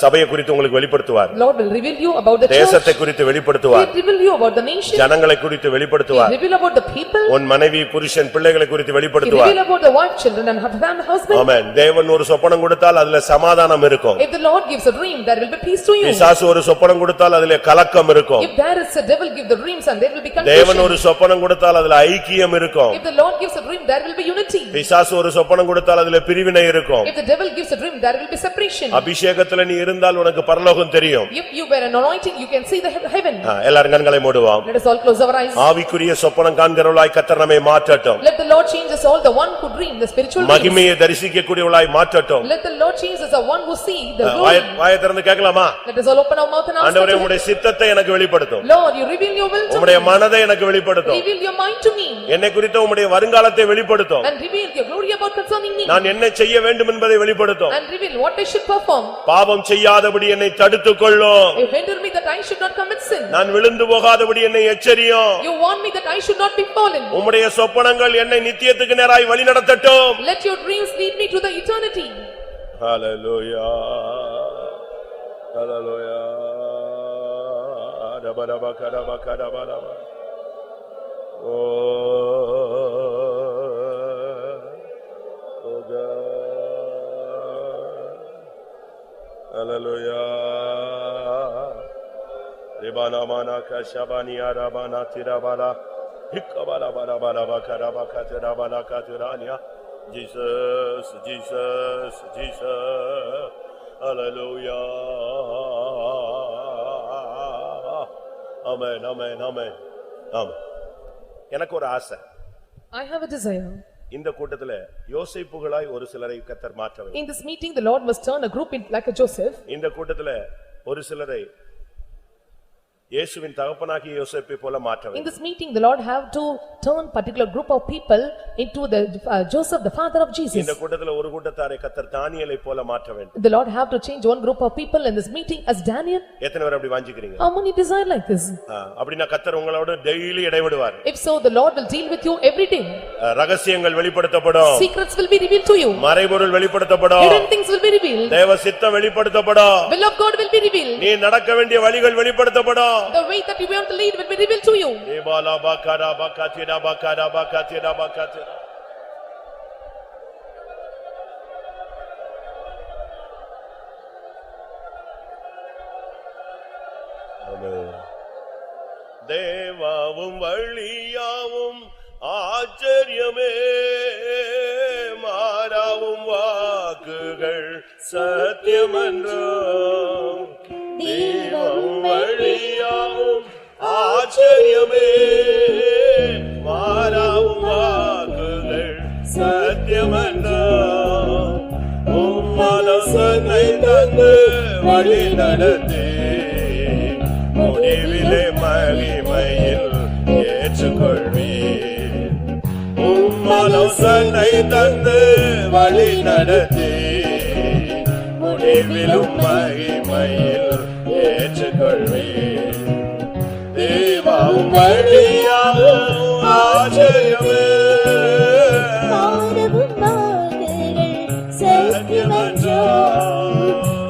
சபையை குறித்து உங்களுக்கு வெளிப்படுத்துவார்.
Lord will reveal you about the church.
தேசத்தை குறித்து வெளிப்படுத்துவார்.
He will reveal you about the nation.
ஜனங்களை குறித்து வெளிப்படுத்துவார்.
He will reveal about the people.
உன் மனைவி புருஷன் பிள்ளைகளை குறித்து
He will
வெளிப்படுத்துவார்.
reveal about the wife, children and husband.
ஆமென். தேவன் ஒரு சொப்பனம் கொடுத்தால் அதுல சமாதானம் இருக்கும்.
If the Lord gives a dream, there will be peace to you.
பிசாசு ஒரு சொப்பனம் கொடுத்தால் அதுல கலக்கம் இருக்கும்.
If there is a devil give the dreams and there will be
தேவன்
confusion.
ஒரு சொப்பனம் கொடுத்தால் அதுல ஐக்கியம் இருக்கும்.
If the Lord gives a dream, there will be unity.
பிசாசு ஒரு சொப்பனம் கொடுத்தால் அதுல பிரிவினை இருக்கும்.
If the devil gives a dream, there will be separation.
அபிஷேகத்துல நீ இருந்தால் உனக்கு பரலோகம் தெரியும்.
If you wear an anointing, you can see the heaven.
எல்லாரும் கண்களை மூடுவோம்.
Let us all close our eyes.
ஆவிக்குரிய சொப்பனம் காண்கிறவளாய் கர்த்தர் நம்மை மாற்றட்டும்.
Let the Lord change us all, the one who dream the spiritual dreams.
மகிமையை தரிசிக்கக்கூடியவளாய் மாற்றட்டும்.
Let the Lord change us, the one who see the glory.
வாயை திறந்து கேட்கலாமா?
Let us all open our mouth and ask
ஆண்டவரே
him.
உம்முடைய சித்தத்தை எனக்கு வெளிப்படுத்தும்.
Lord, you reveal your will to me.
உம்முடைய மனதை எனக்கு வெளிப்படுத்தும்.
Reveal your mind to me.
என்னை குறித்த உம்முடைய வருங்காலத்தை வெளிப்படுத்தும்.
And reveal your glory about concerning me.
நான் என்ன செய்ய வேண்டும் என்பதை வெளிப்படுத்தும்.
And reveal what I should perform.
பாவம் செய்யாதபடி என்னை தடுத்துக்கொள்ளும்.
You hinder me that I should not commit sin.
நான் விழுந்து போகாதபடி என்னை எச்சரியும்.
You warn me that I should not be fallen.
உம்முடைய சொப்பனங்கள் என்னை நித்தியத்துக்கு நேராய் வழிநடத்தட்டும்.
Let your dreams lead me to the eternity.
Hallelujah. Hallelujah. Rabaraba karaba karaba. Oh God. Hallelujah. Ribana mana kashabani arabana tirabala. Hikabala bara bara bakara bakatira bala katirania. Jesus, Jesus, Jesus. Hallelujah. Amen, amen, amen. Amen. எனக்கு ஒரு ஆசை.
I have a desire.
இந்த கூட்டத்திலே யோசேப்புகளாய் ஒரு சிலரை கர்த்தர் மாற்ற வேண்டும்.
In this meeting, the Lord must turn a group in like a Joseph.
இந்த கூட்டத்திலே ஒரு சிலரை இயேசுவின் தகப்பனாகிய யோசேப்பை போல மாற்ற
In
வேண்டும்.
this meeting, the Lord have to turn particular group of people into the Joseph, the father of Jesus.
இந்த கூட்டத்திலே ஒரு கூட்டத்தாரை கர்த்தர் தானியேலை போல மாற்ற வேண்டும்.
The Lord have to change one group of people in this meeting as Daniel.
எத்தனை பேர் அப்படி வாஞ்சிக்கிறீங்க?
How many desire like this?
அப்படினா கர்த்தர் உங்களோட daily இடைவிடுவார்.
If so, the Lord will deal with you every day.
ரகசியங்கள் வெளிப்படுத்தப்படும்.
Secrets will be revealed to you.
மறைபொருள் வெளிப்படுத்தப்படும்.
Hidden things will be revealed.
தேவ சித்தம் வெளிப்படுத்தப்படும்.
Will of God will be revealed.
நீ நடக்க வேண்டிய வழிகள் வெளிப்படுத்தப்படும்.
The way that you want to lead will be revealed to you.
ஏபாலா Baqarah பக்கத்திரா Baqarah பக்கத்திரா பக்கத்திரா. தேவாவும் வழியாவும் ஆச்சரியமே மாறாவும் வாக்குகள் சத்தியமன்றோ. தேவாவும் வழியாவும் ஆச்சரியமே மாறாவும் வாக்குகள் சத்தியமன்றோ. உம்மனசனை தந்து வழி நடத்தி முடிவிலே மகிமையில் ஏற்றுக்கொள்வீர். உம்மனசனை தந்து வழி நடத்தி முடிவிலும் மகிமையில் ஏற்றுக்கொள்வீர். தேவாவும் வழியாவும் ஆச்சரியமே
மாறவும் வாக்குகள் சத்தியமன்றோ.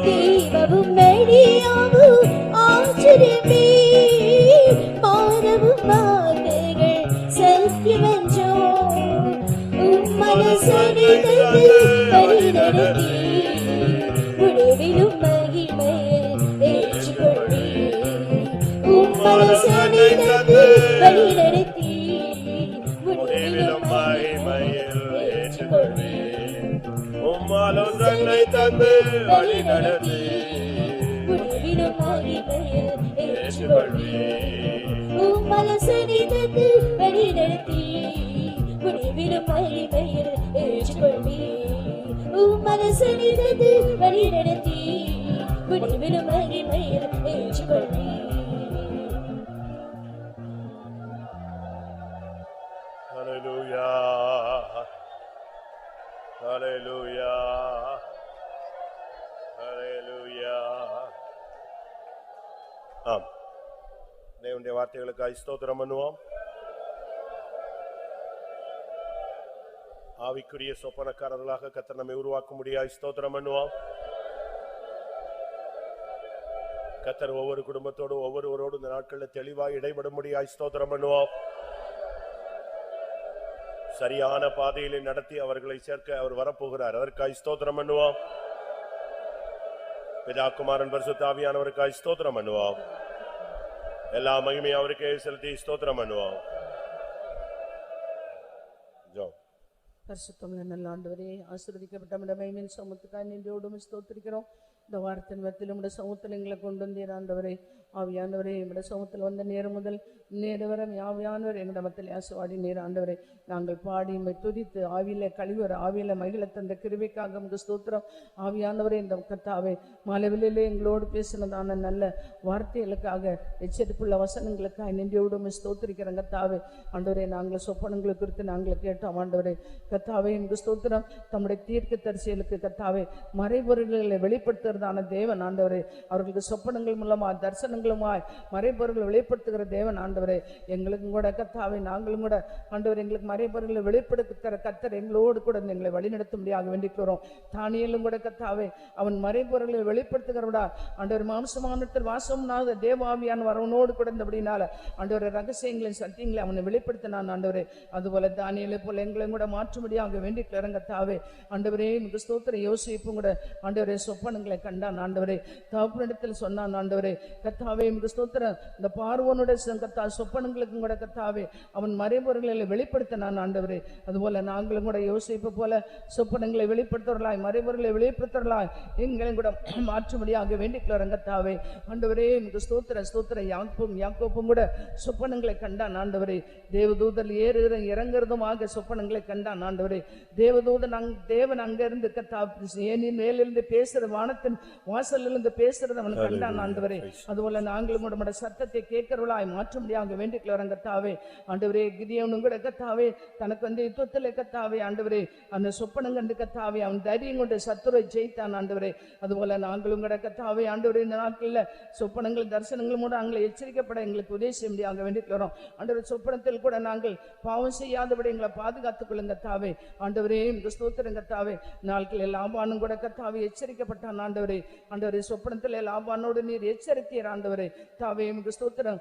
தேவவும் வழியாவும் ஆச்சரியமே மாறவும் வாக்குகள் சத்தியமன்றோ. உம்மனசனை தந்து வழி நடத்தி முடிவிலும் மகிமையில் ஏற்றுக்கொள்வீர். உம்மனசனை தந்து வழி நடத்தி முடிவிலும் மகிமையில் ஏற்றுக்கொள்வீர்.
உம்மாலோசனை தந்து வழி நடத்தி
முடிவிலும் மகிமையில் உம்மலசனிதத்து வழிநடத்தி முடிவிலும் மகிமையில் ஏற்றுக்கொள்வே. உம்மலசனிதத்து வழிநடத்தி முடிவிலும் மகிமையில் ஏற்றுக்கொள்வே.
Hallelujah. Hallelujah. Hallelujah. ஆம், தேவனுடைய வார்த்தைகளுக்காய் ஸ்தோத்திரம் பண்ணுவோம். ஆவிக்குரிய சொப்பனக்காரர்களாக கர்த்தர் நம்மை உருவாக்கும்படியாய் ஸ்தோத்திரம் பண்ணுவோம். கர்த்தர் ஒவ்வொரு குடும்பத்தோடு ஒவ்வொருவரோடு இந்த நாட்களில் தெளிவாய் இடைபடும்படியாய் ஸ்தோத்திரம் பண்ணுவோம். சரியான பாதையிலே நடத்தி அவர்களை சேர்க்க அவர் வரப்போகிறார். அதற்காய் ஸ்தோத்திரம் பண்ணுவோம். பிதா குமாரன் பரிசுத்த ஆவியானவருக்காய் ஸ்தோத்திரம் பண்ணுவோம். எல்லா மகிமையும் அவருக்கே செலுத்தி ஸ்தோத்திரம் பண்ணுவோம்.
பரிசுத்தமுள்ள நல்ல ஆண்டவரே, ஆசீர்வதிக்கப்பட்ட மகிமையின் சமூகத்துக்காய் நன்றியோடு ஸ்தோத்திரிக்கிறோம். இந்த வார்த்தையின் மத்தியில் உடைய சமூகத்தில் எங்களை கொண்டு வந்தீர் ஆண்டவரே. ஆவியானவரே, எங்களுடைய சமூகத்தில் வந்த நேரம் முதல் நேரவரம் ஆவியானவர் எங்கள் மத்தியில் ஆசீர்வாடி நீர் ஆண்டவரே. நாங்கள் பாடி துதித்து ஆவியில கழிவர ஆவியில மகிழ தந்த கிருபைக்காக உங்களுக்கு ஸ்தோத்திரம். ஆவியானவரே, இந்த கர்த்தாவே மாலைவெளியிலே எங்களோடு பேசினதான நல்ல வார்த்தைகளுக்காக எச்சரிப்புள்ள வசனங்களுக்காக நன்றியோடு ஸ்தோத்திரிக்கிறோம் கர்த்தாவே. ஆண்டவரே, நாங்கள் சொப்பனங்களை குறித்து நாங்கள் கேட்டோம் ஆண்டவரே. கர்த்தாவே, எங்களுக்கு ஸ்தோத்திரம். தம்முடைய தீர்க்க தரிசிகளுக்கு கர்த்தாவே மறைபொருள்களை வெளிப்படுத்துகிறதான தேவன் ஆண்டவரே. அவர்களுக்கு சொப்பனங்கள் மூலமா தரிசனங்களுமாய் மறைபொருள்களை வெளிப்படுத்துகிற தேவன் ஆண்டவரே. எங்களுக்கும் கூட கர்த்தாவே, நாங்களும் கூட ஆண்டவர் எங்களுக்கு மறைபொருள்களை வெளிப்படுத்துகிற கர்த்தர் எங்களோடு கூட எங்களை வழிநடத்தும்படியாக வேண்டிக்கிறோம். தானியேலும் கூட கர்த்தாவே, அவன் மறைபொருள்களை வெளிப்படுத்துகிறவடா ஆண்டவர் மாம்சமானத்தில் வாசம்னாத தேவாவியான் வரவனோடு கூட இருந்தபடினால ஆண்டவர் ரகசியங்களின் சத்தியங்களை அவனை வெளிப்படுத்தினான் ஆண்டவரே. அதுபோல தானியேலை போல எங்களையும் கூட மாற்றும்படியாக வேண்டிக்கிறோம் கர்த்தாவே. ஆண்டவரே, உங்களுக்கு ஸ்தோத்திரம். யோசிப்பும் கூட ஆண்டவரே சொப்பனங்களை கண்டான் ஆண்டவரே. தகப்பனிடத்தில் சொன்னான் ஆண்டவரே. கர்த்தாவே, உங்களுக்கு ஸ்தோத்திரம். இந்த பார்வோனுடைய சொப்பனங்களுக்கும் கூட கர்த்தாவே அவன் மறைபொருள்களை வெளிப்படுத்தினான் ஆண்டவரே. அதுபோல நாங்களும் கூட யோசிப்பு போல சொப்பனங்களை வெளிப்படுத்துவர்களாய் மறைபொருளை வெளிப்படுத்துவர்களாய் எங்களையும் கூட மாற்றும்படியாக வேண்டிக்கிறோம் கர்த்தாவே. ஆண்டவரே, உங்களுக்கு ஸ்தோத்திர ஸ்தோத்திர. யாக்கோப்பும் கூட சொப்பனங்களை கண்டான் ஆண்டவரே. தேவதூதர் ஏறுகிற இறங்குறதுமாக சொப்பனங்களை கண்டான் ஆண்டவரே. தேவன் அங்கிருந்து ஏனின் மேலிருந்து பேசுற வானத்தின் வாசலிருந்து பேசுறது அவன் கண்டான் ஆண்டவரே. அதுபோல நாங்களும் கூட சத்தத்தை கேட்கிறவளாய் மாற்றும்படியாக வேண்டிக்கிறோம் கர்த்தாவே. ஆண்டவரே, கிதியோனும் கூட கர்த்தாவே தனக்கு யுத்தத்தில் கர்த்தாவே ஆண்டவரே அந்த சொப்பனம் கண்டு கர்த்தாவே அவன் தைரியம் கொண்டு சத்துரை ஜெயித்தான் ஆண்டவரே. அதுபோல நாங்களும் கூட கர்த்தாவே ஆண்டவரே இந்த நாட்களில் சொப்பனங்கள் தரிசனங்களும் கூட நாங்கள் எச்சரிக்கப்பட எங்களுக்கு உதவி செய்ய முடியாக வேண்டிக்கிறோம் ஆண்டவரே. சொப்பனத்தில் கூட நாங்கள் பாவம் செய்யாதபடி எங்களை பாதுகாத்துக் கொள்ளுங்க கர்த்தாவே. ஆண்டவரே, இந்த ஸ்தோத்திரம் கர்த்தாவே. நாட்களில் லாபானும் கூட கர்த்தாவே எச்சரிக்கப்பட்டான் ஆண்டவரே. ஆண்டவரே, சொப்பனத்தில் லாபானோடு நீர் எச்சரித்தீர் ஆண்டவரே. தாவே, உங்களுக்கு ஸ்தோத்திரம்.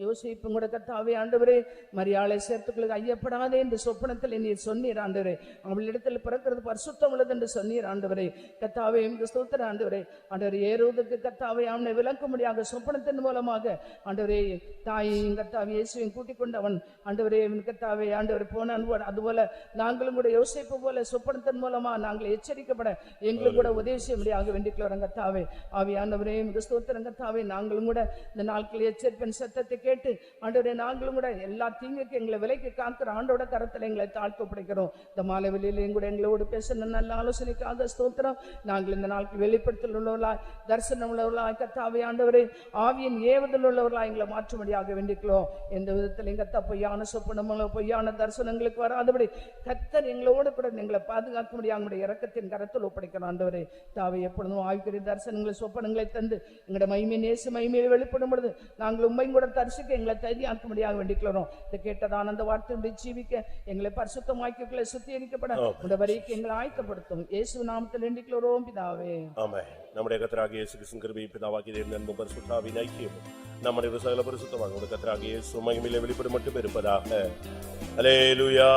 யோசிப்பும் கூட கர்த்தாவே ஆண்டவரே மரியாளை சேர்த்துக்களுக்கு ஐயப்படாதே என்று சொப்பனத்தில் நீர் சொன்னீர் ஆண்டவரே. அவளிடத்தில் பிறக்கிறது பரிசுத்தம் உள்ளது என்று சொன்னீர் ஆண்டவரே. கர்த்தாவே, உங்களுக்கு ஸ்தோத்திரம் ஆண்டவரே. ஆண்டவரே, ஏறுவதற்கு கர்த்தாவே அவனை விளக்கும்படியாக சொப்பனத்தின் மூலமாக ஆண்டவரே தாயையும் கர்த்தாவே இயேசுவையும் கூட்டிக் கொண்டு அவன் ஆண்டவரே கர்த்தாவே ஆண்டவரை போனான். அதுபோல நாங்களும் கூட யோசிப்பு போல சொப்பனத்தின் மூலமா நாங்கள் எச்சரிக்கப்பட எங்களுக்கு கூட உதவி செய்ய முடியாக வேண்டிக்கிறோம் கர்த்தாவே. ஆவியானவரே, உங்களுக்கு ஸ்தோத்திரம் கர்த்தாவே. நாங்களும் கூட இந்த நாட்களில் எச்சரிப்பின் சத்தத்தை கேட்டு ஆண்டவரே நாங்களும் கூட எல்லா தீங்குக்கு எங்களை விலைக்கு காக்கிற ஆண்டோட கரத்தில் எங்களை தாழ்த்து படைக்கிறோம். இந்த மாலை வெளியிலையும் கூட எங்களோடு பேசணும் நல்ல ஆலோசனைக்காக ஸ்தோத்திரம். நாங்கள் இந்த நாளுக்கு வெளிப்படுத்தல் உள்ளவர்களாய் தரிசனம் உள்ளவர்களாய் கர்த்தாவே ஆண்டவரே ஆவியின் ஏவுதல் உள்ளவர்களாய் எங்களை மாற்றும்படியாக வேண்டிக்கிறோம். எந்த விதத்தில் எங்க பொய்யான சொப்பனங்களோ பொய்யான தரிசனங்களுக்கு வராதபடி கர்த்தர் எங்களோடு கூட எங்களை பாதுகாக்க முடியாத இரக்கத்தின் கரத்தில் ஒப்படைக்கிறோம் ஆண்டவரே. தாவை எப்பொழுதும் ஆவிக்குரிய தரிசனங்களை சொப்பனங்களை தந்து எங்களோட மகிமை நேச மகிமையை வெளிப்படும் பொழுது நாங்கள் உண்மையும் கூட தரிசிக்க எங்களை தைரியாக்க முடியாக வேண்டிக்கிறோம். இதை கேட்டதான அந்த வார்த்தையுடைய ஜீவிக்க எங்களை பரிசுத்தமாக்கிகளை சுத்திகரிக்கப்பட உடைய வரைக்கு எங்களை ஆயத்தப்படுத்தும். இயேசு நாமத்தில் வேண்டிக்கிறோம் பிதாவே.
ஆமென். நம்முடைய கர்த்தராகிய இயேசு கிறிஸ்துவின் கிருபையும் பிதாவாகிய தேவனின் அன்பும் பரிசுத்த ஆவியின் ஐக்கியமும் நம்முடைய சகல பரிசுத்தமாக நம்முடைய கர்த்தராகிய இயேசு மகிமையிலே வெளிப்படும் மட்டும் இருப்பதாக. அல்லேலூயா.